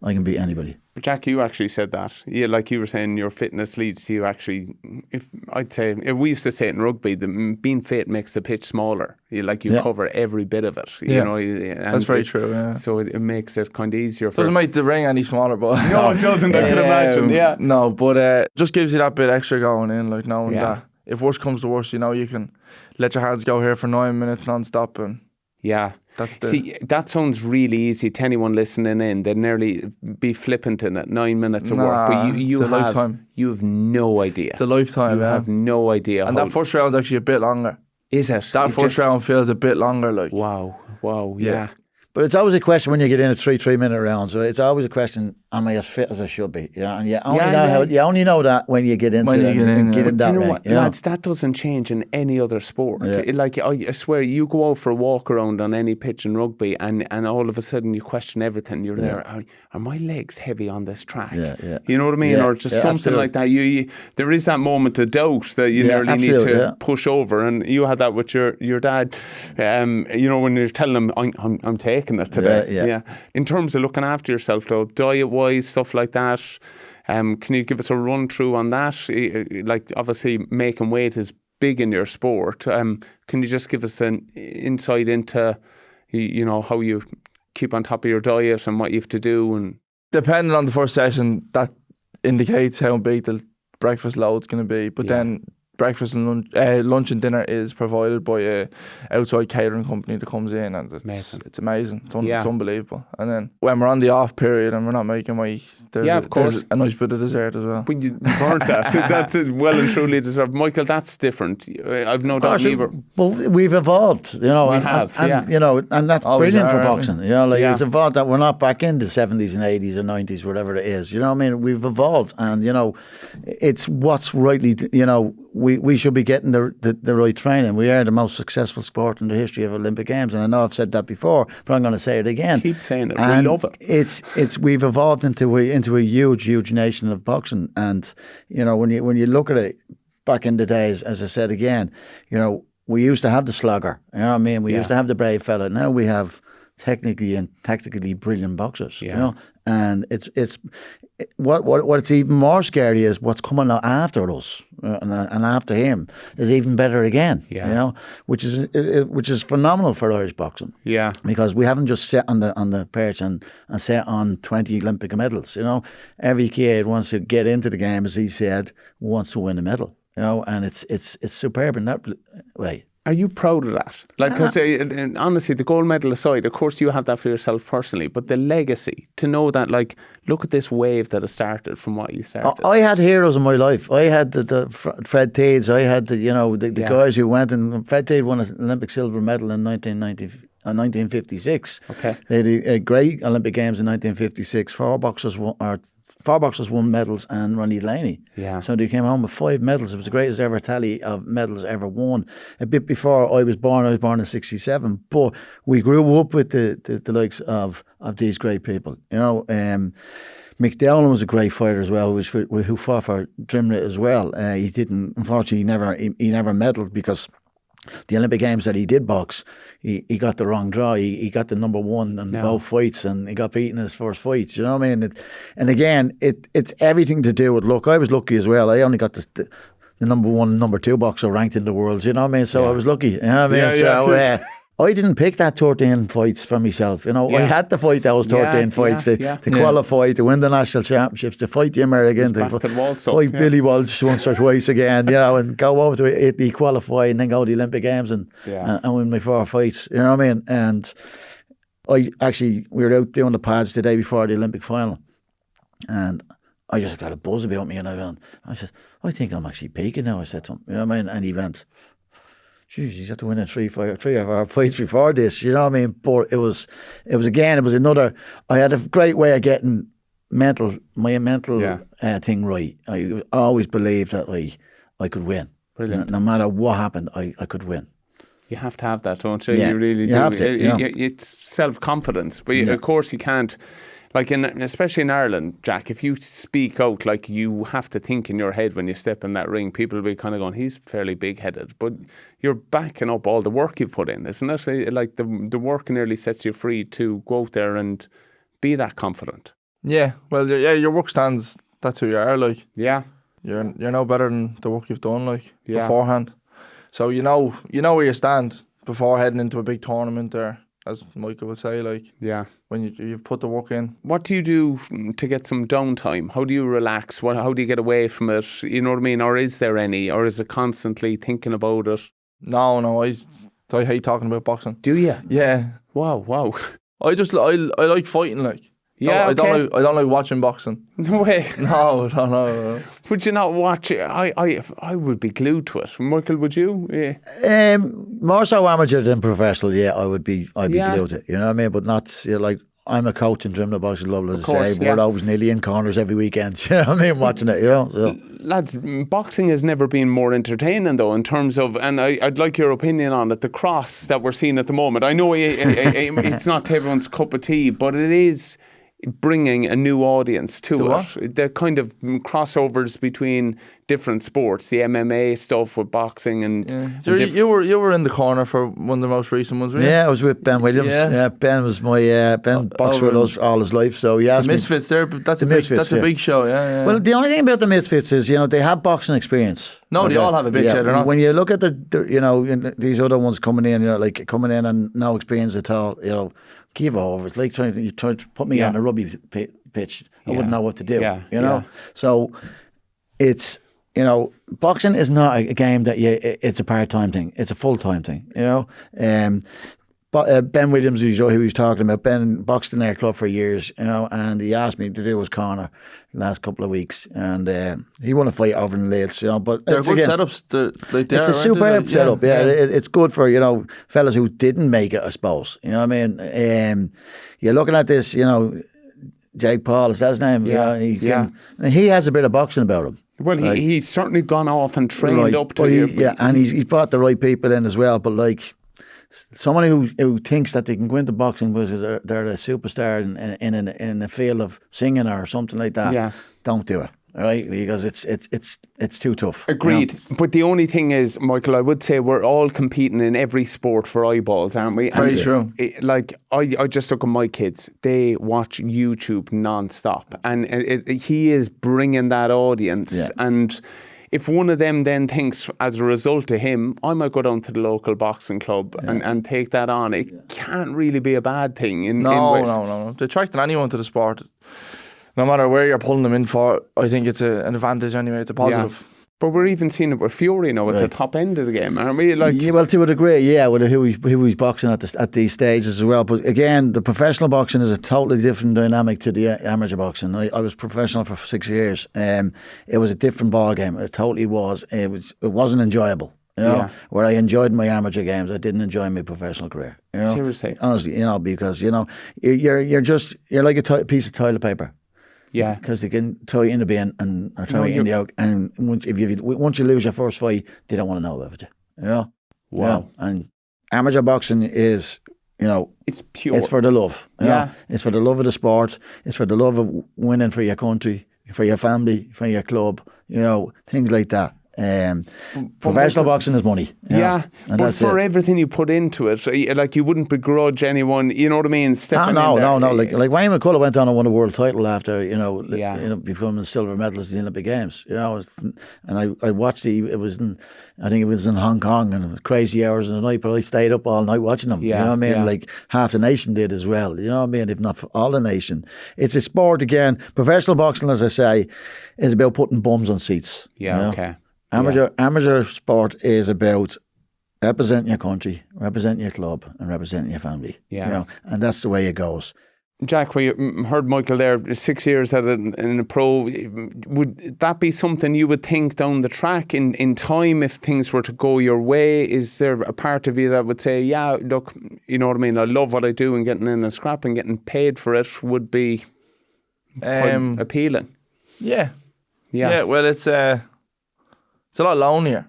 I can beat anybody. But Jack, you actually said that. Yeah, like you were saying, your fitness leads to you actually. If we used to say it in rugby, being fit makes the pitch smaller. You cover every bit of it. You know, that's very true. Yeah. So it makes it kind of easier. Doesn't make the ring any smaller, but no, it doesn't. I can imagine. Yeah. No, but just gives you that bit extra going in, like knowing that if worst comes to worst, you know, you can let your hands go here for 9 minutes non-stop and. Yeah. See, that sounds really easy to anyone listening in. They'd nearly be flippant in it, 9 minutes of work. But you have lifetime. You have no idea. It's a lifetime. You have no idea. And that first round's actually a bit longer. Is it? That first round feels a bit longer. Like wow, yeah. But it's always a question when you get in a 3-minute round. So it's always a question: am I as fit as I should be? Yeah, and you only know that when you get into it. But you know what, lads? That doesn't change in any other sport. Yeah. Like I swear, you go out for a walk around on any pitch in rugby, and all of a sudden you question everything. You're there. Are my legs heavy on this track? Yeah. You know what I mean? Or just something like that. You there is that moment of doubt that you nearly need to push over, and you had that with your dad. You know, when you're telling him, I'm taking it today. Yeah. In terms of looking after yourself, though, diet-wise, stuff like that, can you give us a run through on that? Like, obviously, making weight is big in your sport. Can you just give us an insight into, you know, how you keep on top of your diet and what you have to do? And depending on the first session, that indicates how big the breakfast load's going to be. But then breakfast and lunch and dinner is provided by a outside catering company that comes in, and it's amazing. It's unbelievable. And then when we're on the off period and we're not making weight, there's a nice bit of dessert as well. When you've earned that, that's well and truly deserved. Michael, that's different. I've no doubt either. Well, we've evolved, you know, you know, and that's always brilliant for boxing. You know, like it's evolved that we're not back in the 70s and 80s or 90s, whatever it is. You know what I mean? We've evolved, and you know, it's what's rightly, you know. We should be getting the right training. We are the most successful sport in the history of Olympic Games, and I know I've said that before, but I'm going to say it again. Keep saying it. And we love it. It's we've evolved into a huge nation of boxing, and you know when you look at it back in the days, as I said again, you know we used to have the slugger. You know what I mean? We used to have the brave fella. Now we have technically and tactically brilliant boxers. You know, and it's what's even more scary is what's coming after us and after him is even better again. You know, which is phenomenal for Irish boxing. Yeah, because we haven't just sat on the perch and sat on 20 Olympic medals. You know, every kid wants to get into the game, as he said, wants to win a medal. You know, and it's superb in that way. Are you proud of that? Like, because honestly, the gold medal aside, of course you have that for yourself personally, but the legacy, to know that, like, look at this wave that has started from what you started. I had heroes in my life. I had the Fred Teeds. I had the guys who went, and Fred Teed won an Olympic silver medal in 1956. Okay. They had a great Olympic Games in 1956. Four boxers won medals, and Ronnie Delaney. Yeah. So they came home with 5 medals. It was the greatest ever tally of medals ever won. A bit before I was born in 67. But we grew up with the likes of these great people. You know, Mick Dowling was a great fighter as well, who fought for Drimnagh as well. He didn't, unfortunately, he never medalled because the Olympic Games that he did box, he got the wrong draw. He got the number one in both fights, and he got beaten in his first fights. You know what I mean? And again, it's everything to do with luck. I was lucky as well. I only got the the number 1, number 2 boxer ranked in the world. You know what I mean? So I was lucky. You know what I mean? So I didn't pick that 13 fights for myself. You know, I had to fight those 13 fights to qualify, to win the national championships, to fight the American, to fight Billy Walsh once or twice again, you know, and go over to Italy, qualify, and then go to the Olympic Games and win my 4 fights. You know what I mean? And we were out doing the pads the day before the Olympic final, and I just got a buzz about me, and I said, I think I'm actually peaking now. I said to him, you know what I mean? And he went, geez, he's had to win 3 or 4 fights before this, you know what I mean? But it was another, I had a great way of getting my mental thing right. I always believed that I could win. Brilliant. No matter what happened, I could win. You have to have that, don't you? Yeah, you really do. You have to, It's self-confidence, but of course you can't. Like especially in Ireland, Jack, if you speak out, like you have to think in your head when you step in that ring, people will be kind of going, he's fairly big-headed. But you're backing up all the work you've put in, isn't it? Like the work nearly sets you free to go out there and be that confident. Yeah, well, your work stands. That's who you are. Like, yeah, you're no better than the work you've done. Like beforehand, so you know where you stand before heading into a big tournament there. As Michael would say, like, when you put the work in. What do you do to get some downtime? How do you relax? How do you get away from it? You know what I mean? Or is there any? Or is it constantly thinking about it? No, I hate talking about boxing. Do you? Yeah. Wow. I like fighting, like. I don't like watching boxing. No way. No. Would you not watch it? I would be glued to it. Michael, would you? Yeah. More so amateur than professional. Yeah, I'd be glued to it. You know what I mean? But not like I'm a coach in Drimna Boxing Club, as I say. We're always nearly in corners every weekend. You know what I mean? Watching it. You know. So. Lads, boxing has never been more entertaining, though, in terms of, and I'd like your opinion on it, the cross that we're seeing at the moment. I know it's not everyone's cup of tea, but it is bringing a new audience to it. The kind of crossovers between different sports, the MMA stuff with boxing and you were in the corner for one of the most recent ones, weren't you? Yeah, I was with Ben Williams. Yeah, Ben was my Ben boxed with us all his life. So he asked the Misfits there, but that's a big show. Yeah. Well, the only thing about the Misfits is they have boxing experience. No, they all have a bit. Yeah, they're not. When you look at these other ones coming in, like coming in and no experience at all, give over. It's like trying to put me on a rugby pitch. I wouldn't know what to do. So it's boxing is not a game that it's a part-time thing. It's a full-time thing. But Ben Williams, who he was talking about, Ben boxed in our club for years, and he asked me to do his corner the last couple of weeks, and he won a fight over in Leeds, but they're good setups. It's a superb setup. It's good for fellas who didn't make it, I suppose. You know what I mean? You're looking at this, Jake Paul, is that his name? He has a bit of boxing about him. Well, he's certainly gone off and trained up to it. And he's brought the right people in as well. But like someone who thinks that they can go into boxing because they're a superstar in the field of singing or something like that, don't do it. Right, because it's too tough. Agreed. But the only thing is, Michael, I would say we're all competing in every sport for eyeballs, aren't we? Very true. I just look at my kids; they watch YouTube non-stop, and he is bringing that audience. Yeah. And if one of them then thinks, as a result of him, I might go down to the local boxing club and take that on, it can't really be a bad thing. No. Attracting anyone to the sport, no matter where you're pulling them in for, I think it's an advantage anyway. It's a positive. Yeah. But we're even seeing it with Fury now at the top end of the game, aren't we? Well, to a degree, with who he's boxing at these stages as well. But again, the professional boxing is a totally different dynamic to the amateur boxing. I was professional for 6 years. It was a different ball game. It totally was. It wasn't enjoyable. Where I enjoyed my amateur games, I didn't enjoy my professional career. Seriously, honestly, because you're like a piece of toilet paper. Yeah, because they can throw you in the bin or throw you in the out, and once you lose your first fight, they don't want to know about you. Wow. And amateur boxing is, it's pure. It's for the love. It's for the love of the sport. It's for the love of winning for your country, for your family, for your club. Things like that. Professional boxing is money. Yeah, and but that's for it. everything you put into it, like you wouldn't begrudge anyone, you know what I mean, stepping in No. there. Like Wayne McCullough went on and won a world title after Yeah. becoming a silver medalist in the Olympic Games. And I watched I think it was in Hong Kong, and it was crazy hours in the night, but I stayed up all night watching them. Yeah, You know what I mean? yeah. Like half the nation did as well. You know what I mean? If not all the nation, it's a sport again. Professional boxing, as I say, is about putting bums on seats. Yeah, okay. Amateur sport is about representing your country, representing your club, and representing your family. Yeah. And that's the way it goes. Jack, we heard Michael there, 6 years in a pro. Would that be something you would think down the track in time if things were to go your way? Is there a part of you that would say, yeah, look, you know what I mean, I love what I do, and getting in a scrap and getting paid for it would be quite appealing? Yeah. Well, it's a lot lonelier.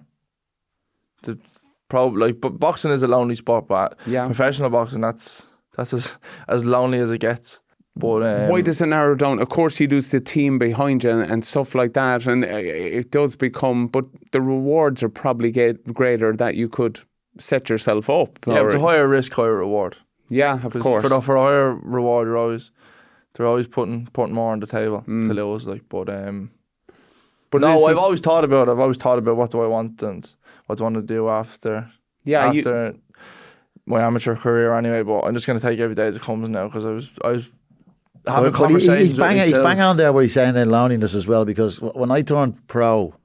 But boxing is a lonely sport, but professional boxing, that's as lonely as it gets. But why does it narrow down? Of course, you lose the team behind you and stuff like that, and it does become. But the rewards are probably greater that you could set yourself up. Yeah, it's a higher risk, higher reward. Yeah, of course. For a higher reward, they're always putting more on the table to lose. But no, I've always thought about what do I want and what do I want to do after my amateur career anyway. But I'm just going to take every day as it comes now, because I was having conversations with myself. He's bang on there what he's saying in loneliness as well, because when I turned pro,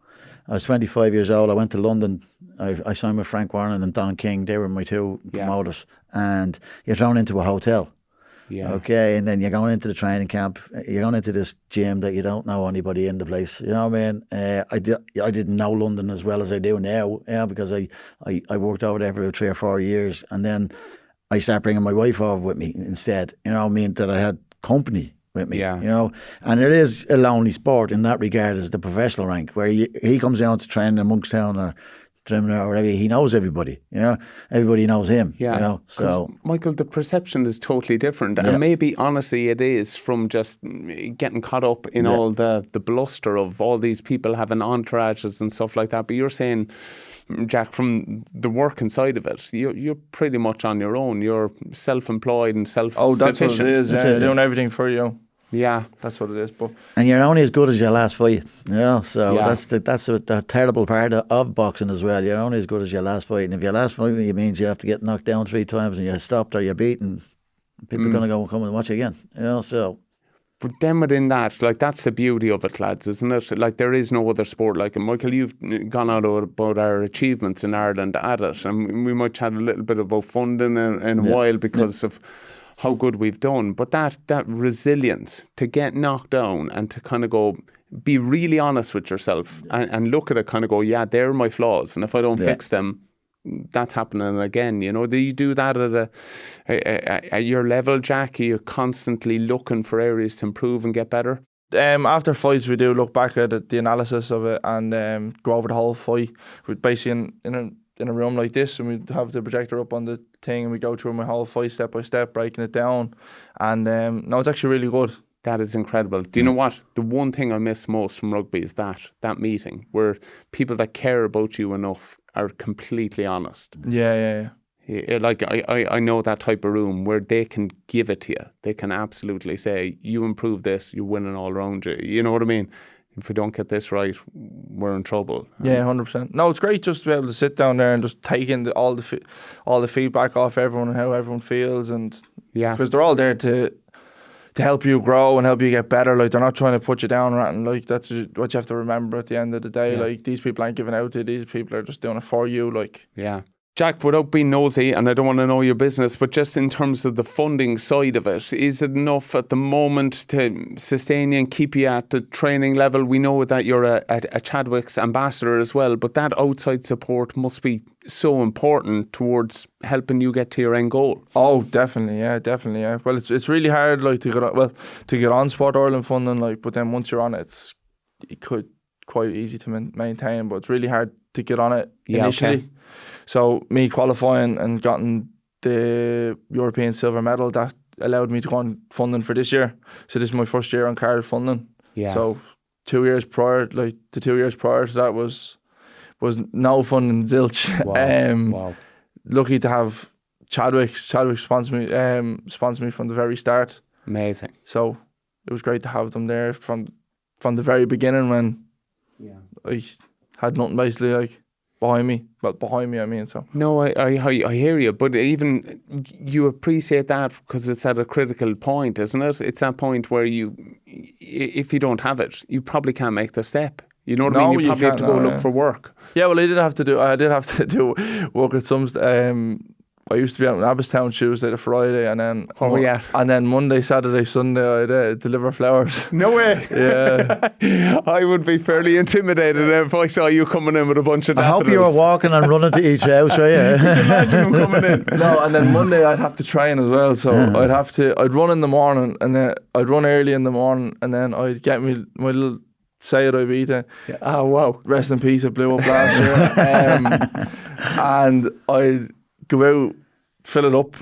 I was 25 years old. I went to London. I signed with Frank Warren and Don King. They were my two promoters. And you're thrown into a hotel. Yeah. Okay, and then you're going into the training camp. You're going into this gym that you don't know anybody in the place. You know what I mean? I didn't know London as well as I do now. Yeah, because I worked over there for 3 or 4 years, and then I started bringing my wife over with me instead. You know what I mean? That I had company with me. Yeah. You know, and it is a lonely sport in that regard, as the professional rank, where he comes down to train in Monkstown or Trimner or whatever, he knows everybody, you know, everybody knows him, yeah. you know, so. Michael, the perception is totally different, and maybe honestly it is from just getting caught up in all the bluster of all these people having entourages and stuff like that, but you're saying, Jack, from the working side of it, you're pretty much on your own, you're self-employed and self-sufficient. Oh, that's what it is, you're doing everything for you. Yeah, that's what it is. And you're only as good as your last fight. You know, so that's the terrible part of boxing as well. You're only as good as your last fight, and if your last fight means you have to get knocked down 3 times and you're stopped or you're beaten, people are going to go and come and watch again. You know, so. But then within that, like, that's the beauty of it, lads, isn't it? Like, there is no other sport like it. Michael, you've gone out about our achievements in Ireland at it, and we might chat a little bit about funding in a while because of how good we've done, but that resilience to get knocked down and to kind of go, be really honest with yourself and look at it, kind of go, yeah, they're my flaws, and if I don't fix them, that's happening again. You know, do you do that at your level, Jack? Are you constantly looking for areas to improve and get better? After fights, we do look back at the analysis of it and go over the whole fight. We're basically in a room like this, and we have the projector up on the thing, and we go through my whole fight step by step, breaking it down, and no, it's actually really good. That is incredible. Do you know what? The one thing I miss most from rugby is that meeting where people that care about you enough are completely honest. Yeah. Like, I know that type of room where they can give it to you. They can absolutely say, you improve this, you're winning all around you. You know what I mean? If we don't get this right, we're in trouble. Yeah, 100%. No, it's great just to be able to sit down there and just take in all the feedback off everyone and how everyone feels, and because they're all there to help you grow and help you get better. Like, they're not trying to put you down or anything. Like, that's what you have to remember at the end of the day. Like, these people aren't giving out to you. These people are just doing it for you. Like, Jack, without being nosy, and I don't want to know your business, but just in terms of the funding side of it, is it enough at the moment to sustain you and keep you at the training level? We know that you're a Chadwicks ambassador as well, but that outside support must be so important towards helping you get to your end goal. Oh, definitely, yeah. Well, it's really hard, like, to get on Sport Ireland funding, like, but then once you're on it, it could quite easy to maintain, but it's really hard to get on it initially. Okay. So me qualifying and getting the European silver medal, that allowed me to go on funding for this year. So this is my first year on Carruth funding. Yeah. So 2 years prior, like the 2 years prior to that was was no fun in zilch. Wow. Lucky to have Chadwicks. Chadwicks sponsored me from the very start. Amazing. So it was great to have them there from the very beginning when I had nothing basically like behind me. Well, behind me, I mean. So No, I hear you, but even you appreciate that because it's at a critical point, isn't it? It's that point where if you don't have it, you probably can't make the step. You know what I mean? You probably have to go look for work. Yeah, well, I did have to do work at some. I used to be out in Abbottstown Tuesday to Friday, and then and then Monday, Saturday, Sunday, I'd deliver flowers. No way. Yeah, I would be fairly intimidated if I saw you coming in with a bunch of daffodils. I hope you were walking and running to each house, right? Yeah. Could you imagine him coming in? No, and then Monday I'd have to train as well, so I'd run in the morning, and then I'd run early in the morning, and then I'd get my little Seoul E10. Yeah. Oh wow! Rest in peace. It blew up last year, and I'd go out, fill it up.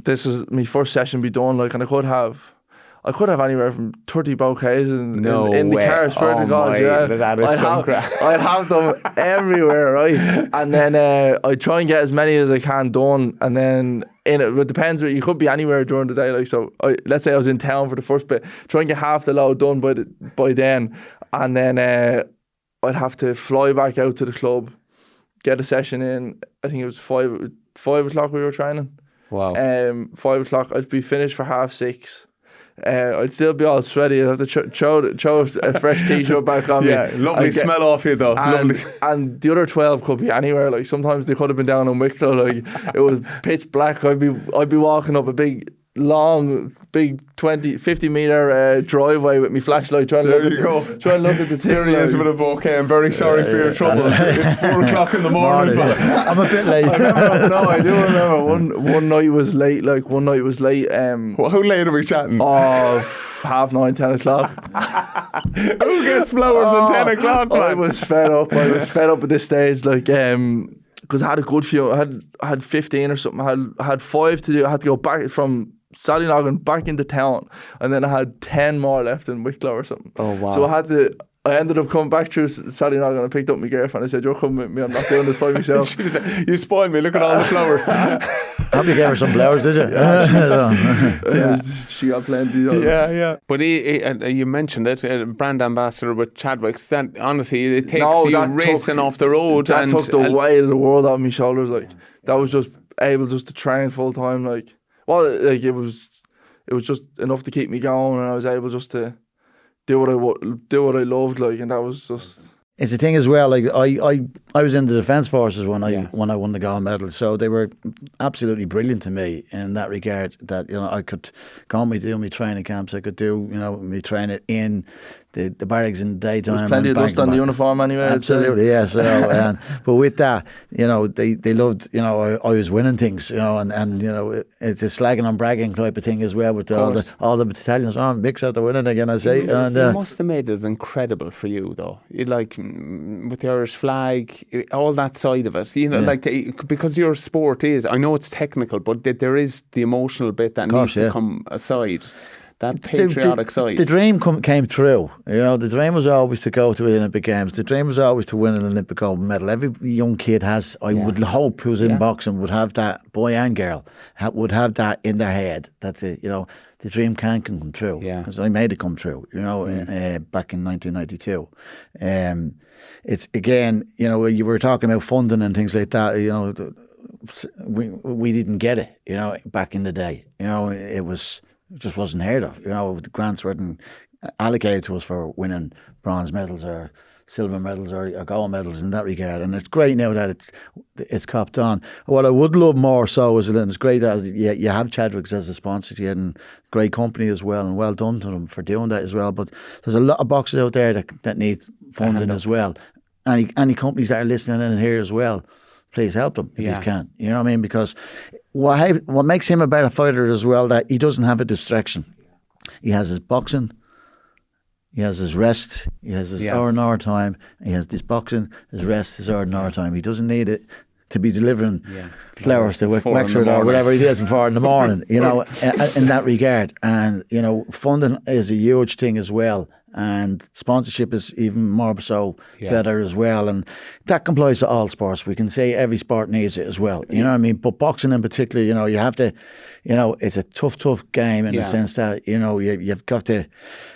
This is my first session be done, like, and I could have anywhere from 30 bouquets in the car. Swear to God, yeah. That is I'd have them everywhere, right? And then I'd try and get as many as I can done, and then it depends. You could be anywhere during the day, like, so. Let's say I was in town for the first bit, try and get half the load done by then, and then I'd have to fly back out to the club, get a session in. I think it was 5 o'clock we were training. Wow. 5 o'clock. I'd be finished for 6:30. I'd still be all sweaty. I'd have to throw a fresh t-shirt back on me. Yeah, lovely smell off you though. And the other 12 could be anywhere. Like, sometimes they could have been down in Wicklow. Like, it was pitch black. I'd be walking up a big 50 metre driveway with my flashlight trying to look at the thing. There he is with a bouquet. I'm very sorry for your trouble. It's 4 o'clock in the morning. I'm a bit late. I do remember one night was late. Like, one night was late. Well, how late are we chatting? 9:30, 10 o'clock. Who gets flowers at 10 o'clock, man? I was fed up. At this stage, like, because I had a good few. I had 15 or something. I had 5 to do. I had to go back from Sallynoggan back into town, and then I had 10 more left in Wicklow or something. Oh wow! So I ended up coming back through Sallynoggan and picked up my girlfriend. I said, "You're coming with me. I'm not doing this by myself." She was like, "You spoiled me. Look at all the flowers." Hope you gave her some flowers, did you? Yeah. She got plenty. Yeah. But you mentioned it, brand ambassador with Chadwicks. That honestly, it takes you racing off the road. That took the weight of the world off my shoulders. Like, that was just able to train full time. Like, well, like, it was just enough to keep me going, and I was able just to do what I loved, like, and that was just. It's the thing as well. Like, I was in the Defence Forces when I won the gold medal, so they were absolutely brilliant to me in that regard. That, I could go and do my training camps. I could do me training in the barracks in the daytime. There's plenty of dust on the uniform anyway. Absolutely, yeah. So, but with that, they loved. I was winning things. And it's a slagging and bragging type of thing as well with all the battalions. Oh, Mick's out there winning again, I say. And must have made it incredible for you though. With the Irish flag, all that side of it. Because your sport is. I know it's technical, but there is the emotional bit that needs to come aside. That patriotic side. The dream came true. The dream was always to go to the Olympic Games. The dream was always to win an Olympic gold medal. Every young kid has, I would hope, who's in boxing would have that, boy and girl, would have that in their head. That's it. The dream can come true. Yeah. Because I made it come true, back in 1992. It's, again, you were talking about funding and things like that. We didn't get it, back in the day. It just wasn't heard of. The grants weren't allocated to us for winning bronze medals or silver medals or gold medals in that regard. And it's great now that it's copped on. What I would love more so is that it's great that you have Chadwicks as a sponsor, and great company as well, and well done to them for doing that as well. But there's a lot of boxers out there that need funding as well. Any companies that are listening in here as well, please help them if you can. You know what I mean? Because what makes him a better fighter as well, that he doesn't have a distraction. He has his boxing, he has his rest, he has his hour and hour time, he has this boxing, his rest, his hour and hour time. He doesn't need it to be delivering flowers to Wexford or whatever he does for in the morning, in that regard. And, funding is a huge thing as well. And sponsorship is even more so better as well. And that complies to all sports. We can say every sport needs it as well. You know what I mean? But boxing in particular, you know, you have to, you know, it's a tough game in the sense that, you know, you've got to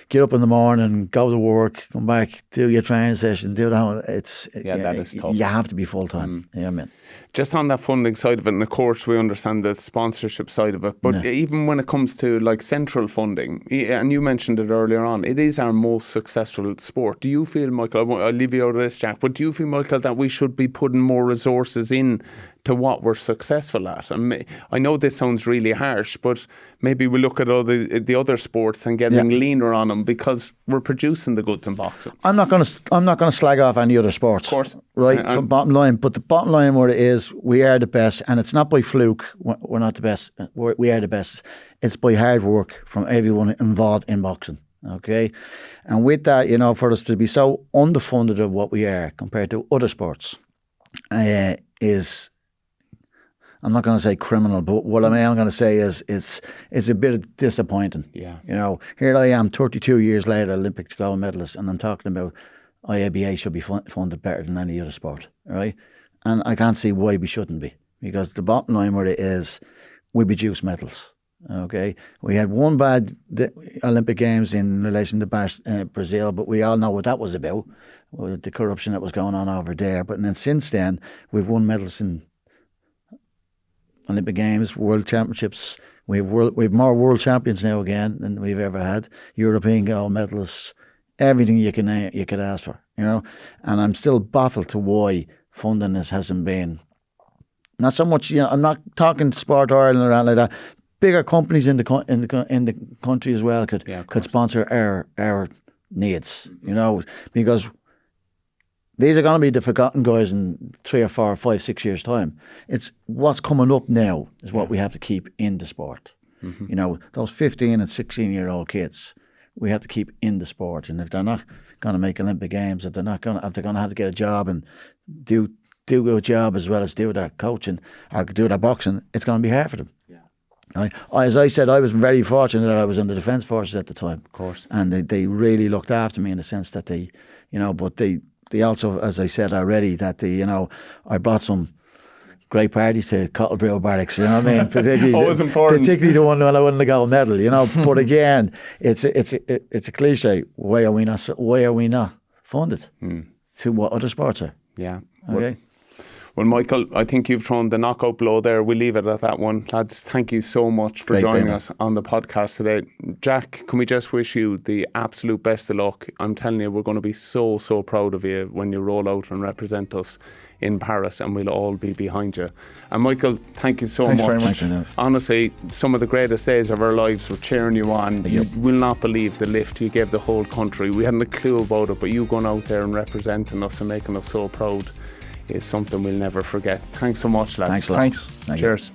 get up in the morning, go to work, come back, do your training session, do that. That is tough. You have to be full time. Yeah, I mean. Just on that funding side of it, and of course we understand the sponsorship side of it, but even when it comes to like central funding, and you mentioned it earlier on, it is our most successful sport. Do you feel, Michael, I'll leave you out of this, Jack, but do you feel, Michael, that we should be putting more resources in to what we're successful at? And I know this sounds really harsh, but maybe we look at the other sports and getting leaner on them because we're producing the goods in boxing. I'm not going to slag off any other sports. Of course, right? From bottom line, but the bottom line what it is, we are the best, and it's not by fluke. We're not the best. We are the best. It's by hard work from everyone involved in boxing. Okay, and with that, you know, for us to be so underfunded of what we are compared to other sports, is, I'm not going to say criminal, but what I am going to say is it's a bit disappointing. Yeah. You know, here I am 32 years later, Olympic gold medalist, and I'm talking about IABA should be funded better than any other sport, right? And I can't see why we shouldn't be, because the bottom line where it is, we produce medals. Okay, we had one bad Olympic Games in relation to Brazil, but we all know what that was about, the corruption that was going on over there. But then since then, we've won medals in Olympic Games, World Championships. We've more world champions now again than we've ever had. European gold medalists, everything you could ask for, you know. And I'm still baffled to why funding hasn't been. Not so much, you know. I'm not talking Sport Ireland or anything like that. Bigger companies in the country as well could sponsor our needs, you know, because these are going to be the forgotten guys in 3 or 4 or 5, 6 years' time. It's what's coming up now is what we have to keep in the sport. Mm-hmm. You know, those 15 and 16-year-old kids, we have to keep in the sport. And if they're not going to make Olympic Games, if they're going to have to get a job and do a job as well as do their coaching or do their boxing, it's going to be hard for them. As I said, I was very fortunate that I was in the Defence Forces at the time. Of course. And they really looked after me in the sense that they, you know, but they also, as I said already, that they, you know, I brought some great parties to Cottlebrew Barracks, you know what I mean? Always important. Particularly the one when I won the gold medal, you know. But again, it's a cliche. Why are we not funded to what other sports are? Yeah. Okay. Well, Michael, I think you've thrown the knockout blow there. We'll leave it at that one. Lads, thank you so much for joining us on the podcast today. Jack, can we just wish you the absolute best of luck? I'm telling you, we're going to be so proud of you when you roll out and represent us in Paris, and we'll all be behind you. And Michael, thank you so much. Thanks very much. Honestly, some of the greatest days of our lives were cheering you on. You will not believe the lift you gave the whole country. We hadn't a clue about it, but you going out there and representing us and making us so proud is something we'll never forget. Thanks so much, lads. Thanks a lot. Thanks. Cheers.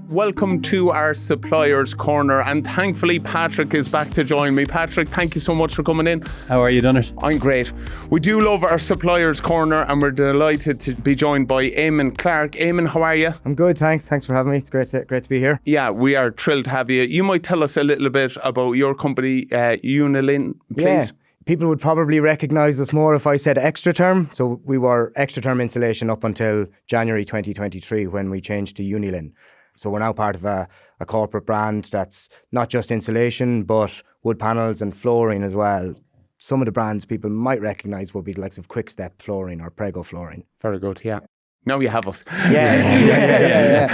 Welcome to our Suppliers Corner, and thankfully Patrick is back to join me. Patrick, thank you so much for coming in. How are you, Donncha? I'm great. We do love our Suppliers Corner, and we're delighted to be joined by Eamon Clark. Eamon, how are you? I'm good, thanks. Thanks for having me. It's great to be here. Yeah, we are thrilled to have you. You might tell us a little bit about your company, Unilin, please. Yeah. People would probably recognise us more if I said Extra Term. So we were Extra Term Insulation up until January 2023 when we changed to Unilin. So we're now part of a corporate brand that's not just insulation, but wood panels and flooring as well. Some of the brands people might recognise would be the likes of Quickstep Flooring or Prego Flooring. Very good, yeah. Now you have us. Yeah.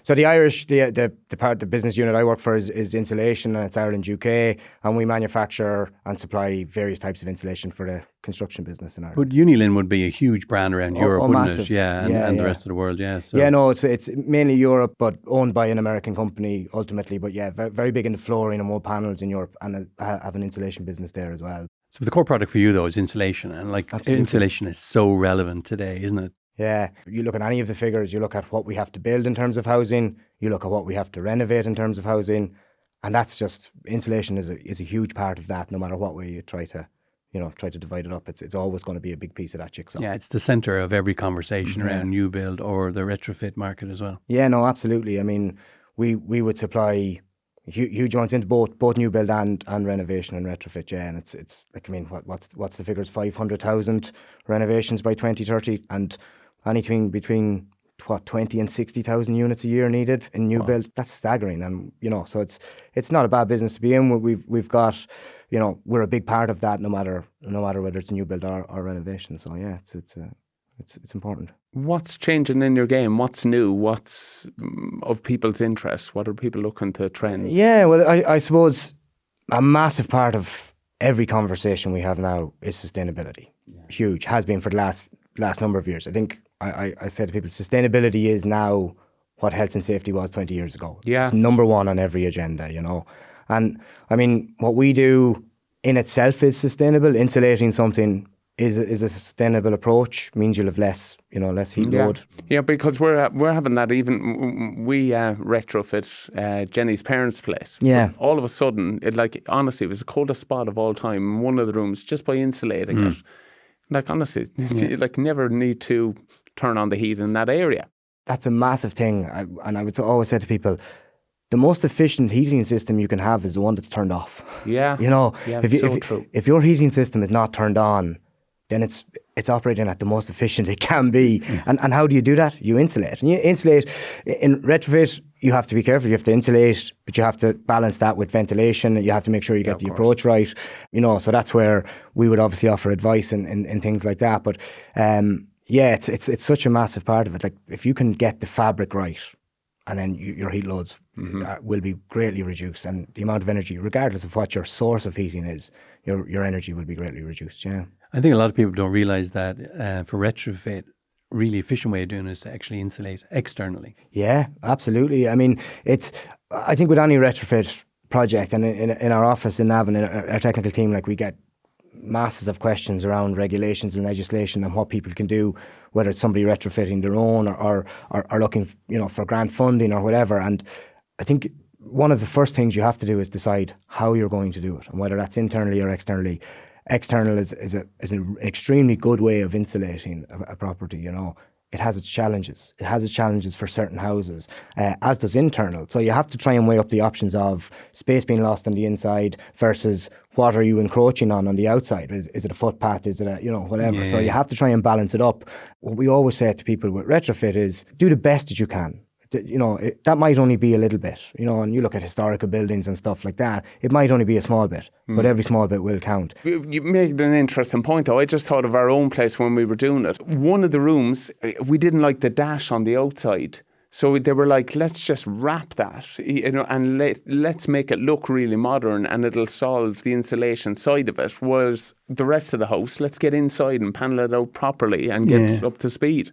So the Irish, the part, the business unit I work for is insulation, and it's Ireland, UK, and we manufacture and supply various types of insulation for the construction business in Ireland. But Unilin would be a huge brand around Europe, wouldn't massive. it? Yeah, and the rest of the world, yeah. So. Yeah, no, it's mainly Europe, but owned by an American company ultimately. But yeah, very, very big into flooring and wood panels in Europe, and have an insulation business there as well. So the core product for you though is insulation, and Absolutely. Insulation is so relevant today, isn't it? Yeah, you look at any of the figures, you look at what we have to build in terms of housing, you look at what we have to renovate in terms of housing, and that's just, insulation is a huge part of that, no matter what way you try to divide it up. It's always going to be a big piece of that jigsaw. Yeah, it's the centre of every conversation around new build or the retrofit market as well. Yeah, no, absolutely. I mean, we would supply, huge amounts into both new build and renovation and retrofit. Yeah, and it's like, I mean, what's the figures? 500,000 renovations by 2030, and anything between 20 and 60,000 units a year needed in new build. That's staggering, and so it's not a bad business to be in. We've got, we're a big part of that, no matter whether it's a new build or renovation. So yeah, it's important. What's changing in your game? What's new? What's of people's interest? What are people looking to trend? Yeah, well, I suppose a massive part of every conversation we have now is sustainability. Yeah. Huge, has been for the last number of years. I think I said to people, sustainability is now what health and safety was 20 years ago. Yeah. It's number one on every agenda, And I mean, what we do in itself is sustainable. Insulating something is a sustainable approach, means you'll have less heat load. Yeah, because we're having that. Even we retrofit Jenny's parents' place. Yeah. But all of a sudden, honestly, it was the coldest spot of all time in one of the rooms just by insulating it. Like, honestly, never need to turn on the heat in that area. That's a massive thing. And I would always say to people, the most efficient heating system you can have is the one that's turned off. Yeah. True. If your heating system is not turned on, then it's operating at the most efficient it can be. And how do you do that? You insulate. And you insulate in retrofit, you have to be careful. You have to insulate, but you have to balance that with ventilation. You have to make sure you get the approach right. So that's where we would obviously offer advice in things like that. But it's such a massive part of it. Like, if you can get the fabric right, and then your heat loads will be greatly reduced, and the amount of energy, regardless of what your source of heating is, your energy will be greatly reduced. Yeah. I think a lot of people don't realise that for retrofit, really efficient way of doing it is to actually insulate externally. Yeah, absolutely. I mean, I think with any retrofit project, and in our office in Navan, our technical team, like, we get masses of questions around regulations and legislation and what people can do, whether it's somebody retrofitting their own or looking for grant funding or whatever. And I think one of the first things you have to do is decide how you're going to do it, and whether that's internally or externally. External is an extremely good way of insulating a property. It has its challenges. It has its challenges for certain houses, as does internal. So you have to try and weigh up the options of space being lost on the inside versus what are you encroaching on the outside. Is it a footpath? Is it whatever? Yeah. So you have to try and balance it up. What we always say to people with retrofit is do the best that you can. That might only be a little bit, and you look at historical buildings and stuff like that, it might only be a small bit, but every small bit will count. You made an interesting point, though. I just thought of our own place when we were doing it. One of the rooms, we didn't like the dash on the outside. So they were like, let's just wrap that, and let's make it look really modern, and it'll solve the insulation side of it. Whereas the rest of the house, let's get inside and panel it out properly and get up to speed.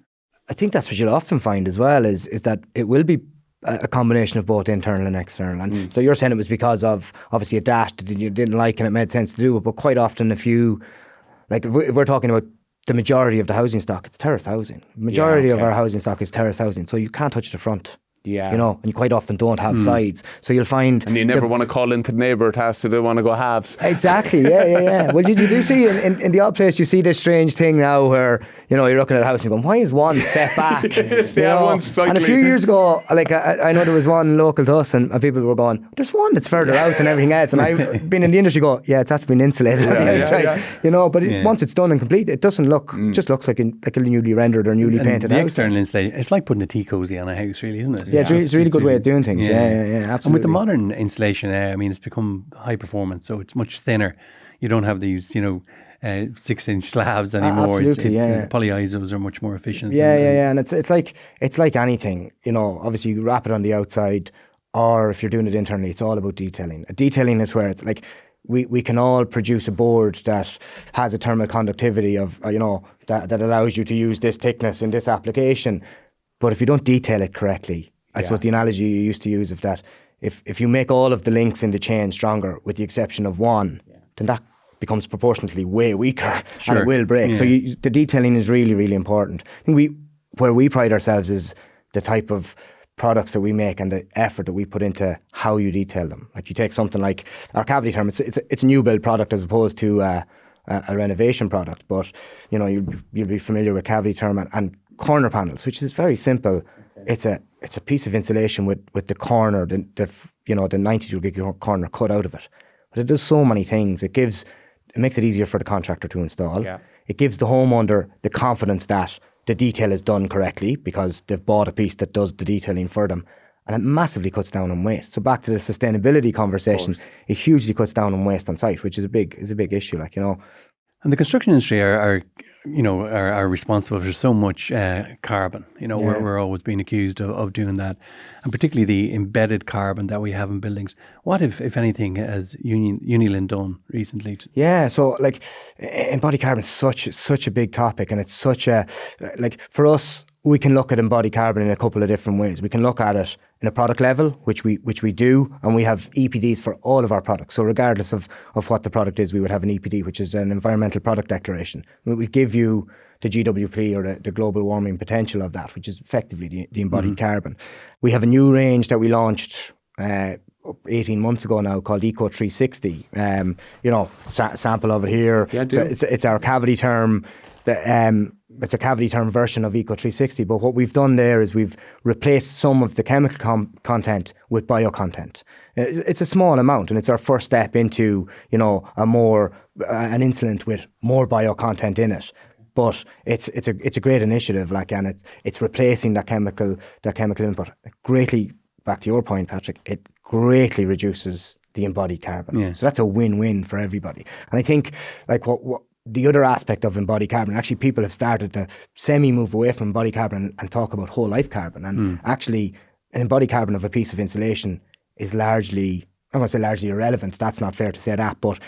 I think that's what you'll often find as well, is that it will be a combination of both internal and external. And so you're saying it was because of obviously a dash that you didn't like and it made sense to do it, but quite often if we're talking about the majority of the housing stock, it's terraced housing. Majority of our housing stock is terraced housing, so you can't touch the front. Yeah. And you quite often don't have sides. So you'll find... And you never want to call into the neighbour to ask if they want to go halves. Exactly, yeah. Well, you do see in the odd place, you see this strange thing now where, you're looking at a house and you're going, why is one set back? One's cycling. And a few years ago, I know there was one local to us and people were going, there's one that's further out than everything else. And I've been in the industry it's actually been insulated on the outside. But once it's done and complete, it doesn't look, just looks like a newly rendered or newly painted the house. External insulation, it's like putting a tea cozy on a house, really, isn't it? Yeah, it's a really good way of doing things. Yeah, absolutely. And with the modern insulation, it's become high performance, so it's much thinner. You don't have these, 6-inch slabs anymore. Absolutely, the polyisos are much more efficient. And it's like anything. Obviously you wrap it on the outside, or if you're doing it internally, it's all about detailing. Detailing is where it's like we can all produce a board that has a thermal conductivity of that allows you to use this thickness in this application, but if you don't detail it correctly. I suppose the analogy you used to use of that, if you make all of the links in the chain stronger with the exception of one, then that becomes proportionately way weaker and it will break. So the detailing is really, really important. I think where we pride ourselves is the type of products that we make and the effort that we put into how you detail them. Like you take something like our cavity term, it's a new build product as opposed to a renovation product, but you'll be familiar with cavity term and corner panels, which is very simple. It's it's a piece of insulation with the corner, the 90-degree corner cut out of it. But it does so many things. It makes it easier for the contractor to install. Yeah. It gives the homeowner the confidence that the detail is done correctly because they've bought a piece that does the detailing for them. And it massively cuts down on waste. So back to the sustainability conversation, it hugely cuts down on waste on site, which is a big issue, like, you know. And the construction industry are responsible for so much carbon. You know, we're always being accused of doing that, and particularly the embedded carbon that we have in buildings. What, if anything, has Unilin done recently? Yeah, so like embodied carbon is such a big topic, and it's such a like for us. We can look at embodied carbon in a couple of different ways. We can look at it in a product level, which we do, and we have EPDs for all of our products. So regardless of what the product is, we would have an EPD, which is an environmental product declaration. It would give you the GWP or the global warming potential of that, which is effectively the embodied carbon. We have a new range that we launched 18 months ago now called Eco 360. Sample of it here. Yeah, it's our cavity term. It's a cavity term version of Eco 360, but what we've done there is we've replaced some of the chemical content with bio content. It's a small amount, and it's our first step into, an insulant with more bio content in it. But it's a great initiative, and it's replacing that chemical input greatly. Back to your point, Patrick, it greatly reduces the embodied carbon. Yeah. So that's a win-win for everybody. And I think what the other aspect of embodied carbon, actually people have started to semi-move away from embodied carbon and talk about whole life carbon. And actually an embodied carbon of a piece of insulation is largely, I'm going to say largely irrelevant. That's not fair to say that, but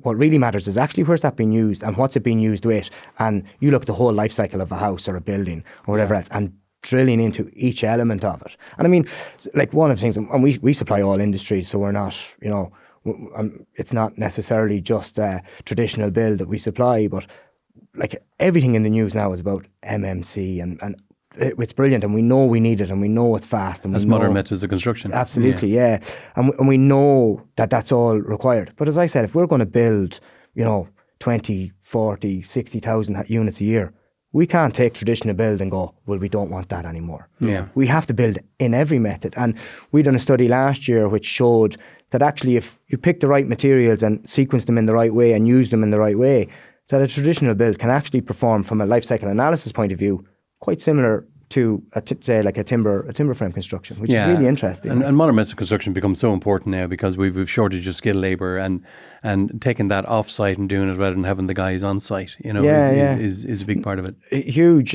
what really matters is actually where's that being used and what's it being used with. And you look at the whole life cycle of a house or a building or whatever else, and drilling into each element of it. And I mean, like one of the things, and we supply all industries, so we're not, it's not necessarily just a traditional build that we supply, but like everything in the news now is about MMC and it's brilliant, and we know we need it, and we know it's fast. And that's modern methods of construction. Absolutely, yeah. And we know that that's all required. But as I said, if we're going to build, 20, 40, 60,000 units a year, we can't take traditional build and go, well, we don't want that anymore. Yeah. We have to build in every method. And we done a study last year which showed that actually if you pick the right materials and sequence them in the right way and use them in the right way, that a traditional build can actually perform from a life cycle analysis point of view quite similar to say like a timber frame construction, which is really interesting. And modern methods of construction becomes so important now because we've shortage of skilled labour and taking that off site and doing it rather than having the guys on site, is a big part of it. Huge,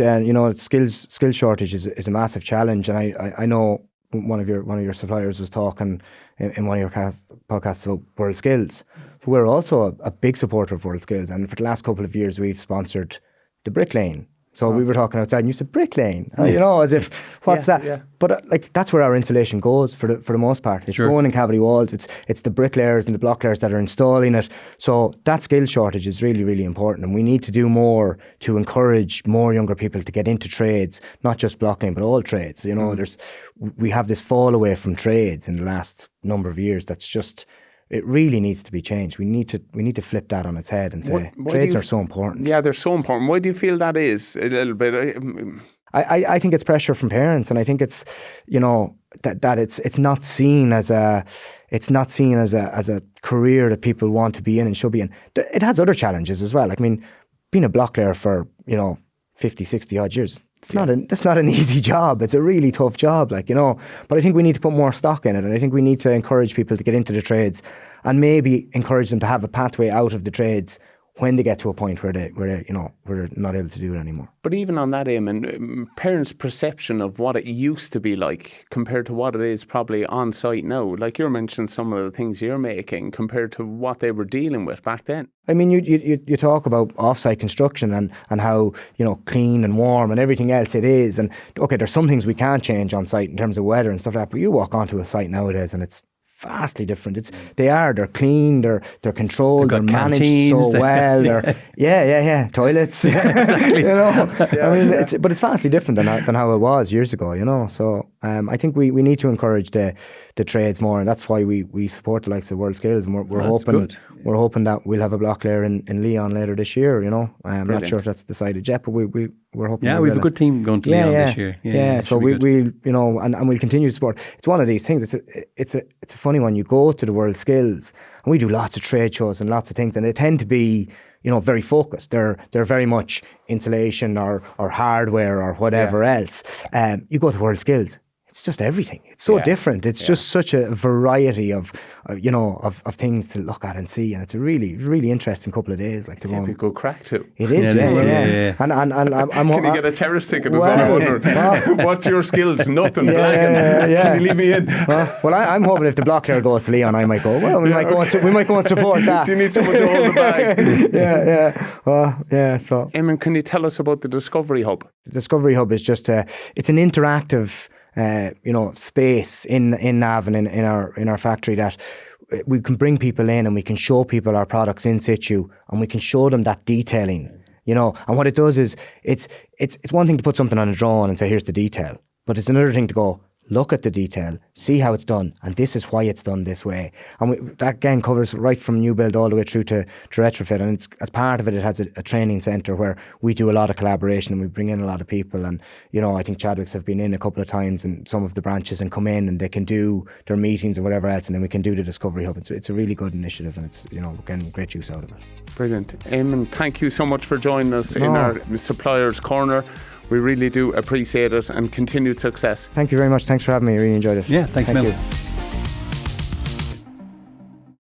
skills shortage is a massive challenge, and I know one of your suppliers was talking in one of your podcasts about World Skills. We're also a big supporter of World Skills, and for the last couple of years we've sponsored the Brick Lane. So we were talking outside and you said Brick Lane, as if, what's that? Yeah. But that's where our insulation goes for the most part. It's going in cavity walls, it's the bricklayers and the blocklayers that are installing it. So that skill shortage is really, really important, and we need to do more to encourage more younger people to get into trades, not just blocklaying, but all trades. We have this fall away from trades in the last number of years that's just... It really needs to be changed. We need to flip that on its head and say trades are so important. Yeah, they're so important. Why do you feel that is a little bit? I think it's pressure from parents, and I think it's that it's not seen as a career that people want to be in and should be in. It has other challenges as well. Like, I mean, being a blocklayer for 50, 60 odd years. That's not an easy job. It's a really tough job, but I think we need to put more stock in it, and I think we need to encourage people to get into the trades and maybe encourage them to have a pathway out of the trades when they get to a point where they're not able to do it anymore. But even on that, Eamon, parents' perception of what it used to be like compared to what it is probably on site now, like you're mentioning some of the things you're making compared to what they were dealing with back then. I mean, you talk about off-site construction and how, clean and warm and everything else it is. And okay, there's some things we can't change on site in terms of weather and stuff like that, but you walk onto a site nowadays and it's vastly different. They're clean, they're controlled, they're managed so well. Toilets. Exactly. I mean, it's vastly different than how it was years ago. So I think we need to encourage the trades more, and that's why we support the likes of World Skills, and we're hoping that we'll have a block layer in Leon later this year. I'm not sure if that's decided yet, but we we're hoping. Yeah, we have a good team going to Leon this year. Yeah, so we you know, and we'll continue to support. It's one of these things. It's a funny one. You go to the World Skills, and we do lots of trade shows and lots of things, and they tend to be, you know, very focused. They're very much insulation or hardware or whatever else. You go to World Skills, it's just everything. It's so different. It's just such a variety of, you know, of things to look at and see, and it's a really interesting couple of days. Like to go. Good crack too. It is, yeah. And I'm. Can you get a terrace ticket as well? I wonder. What's your skills? Nothing. Can you leave me in? Well, I'm hoping if the block clear goes to Leon, I might go. Well, we might go and support that. Do you need someone to hold the bag? So, Eamon, can you tell us about the Discovery Hub? The Discovery Hub is just it's an interactive, you know, space in Navan in our factory that we can bring people in and we can show people our products in situ, and we can show them that detailing, you know. And what it does is it's one thing to put something on a drawing and say here's the detail, but it's another thing to go look at the detail, see how it's done, and this is why it's done this way. And that again covers right from new build all the way through to retrofit. And it's, as part of it, it has a training centre where we do a lot of collaboration and we bring in a lot of people. And, you know, I think Chadwicks have been in a couple of times and some of the branches and come in and they can do their meetings and whatever else, and then we can do the Discovery Hub. It's a really good initiative, and it's, you know, we're getting great use out of it. Brilliant. Eamon, thank you so much for joining us in our Suppliers Corner. We really do appreciate it, and continued success. Thank you very much. Thanks for having me. I really enjoyed it. Yeah, thanks, Thank Mel. you.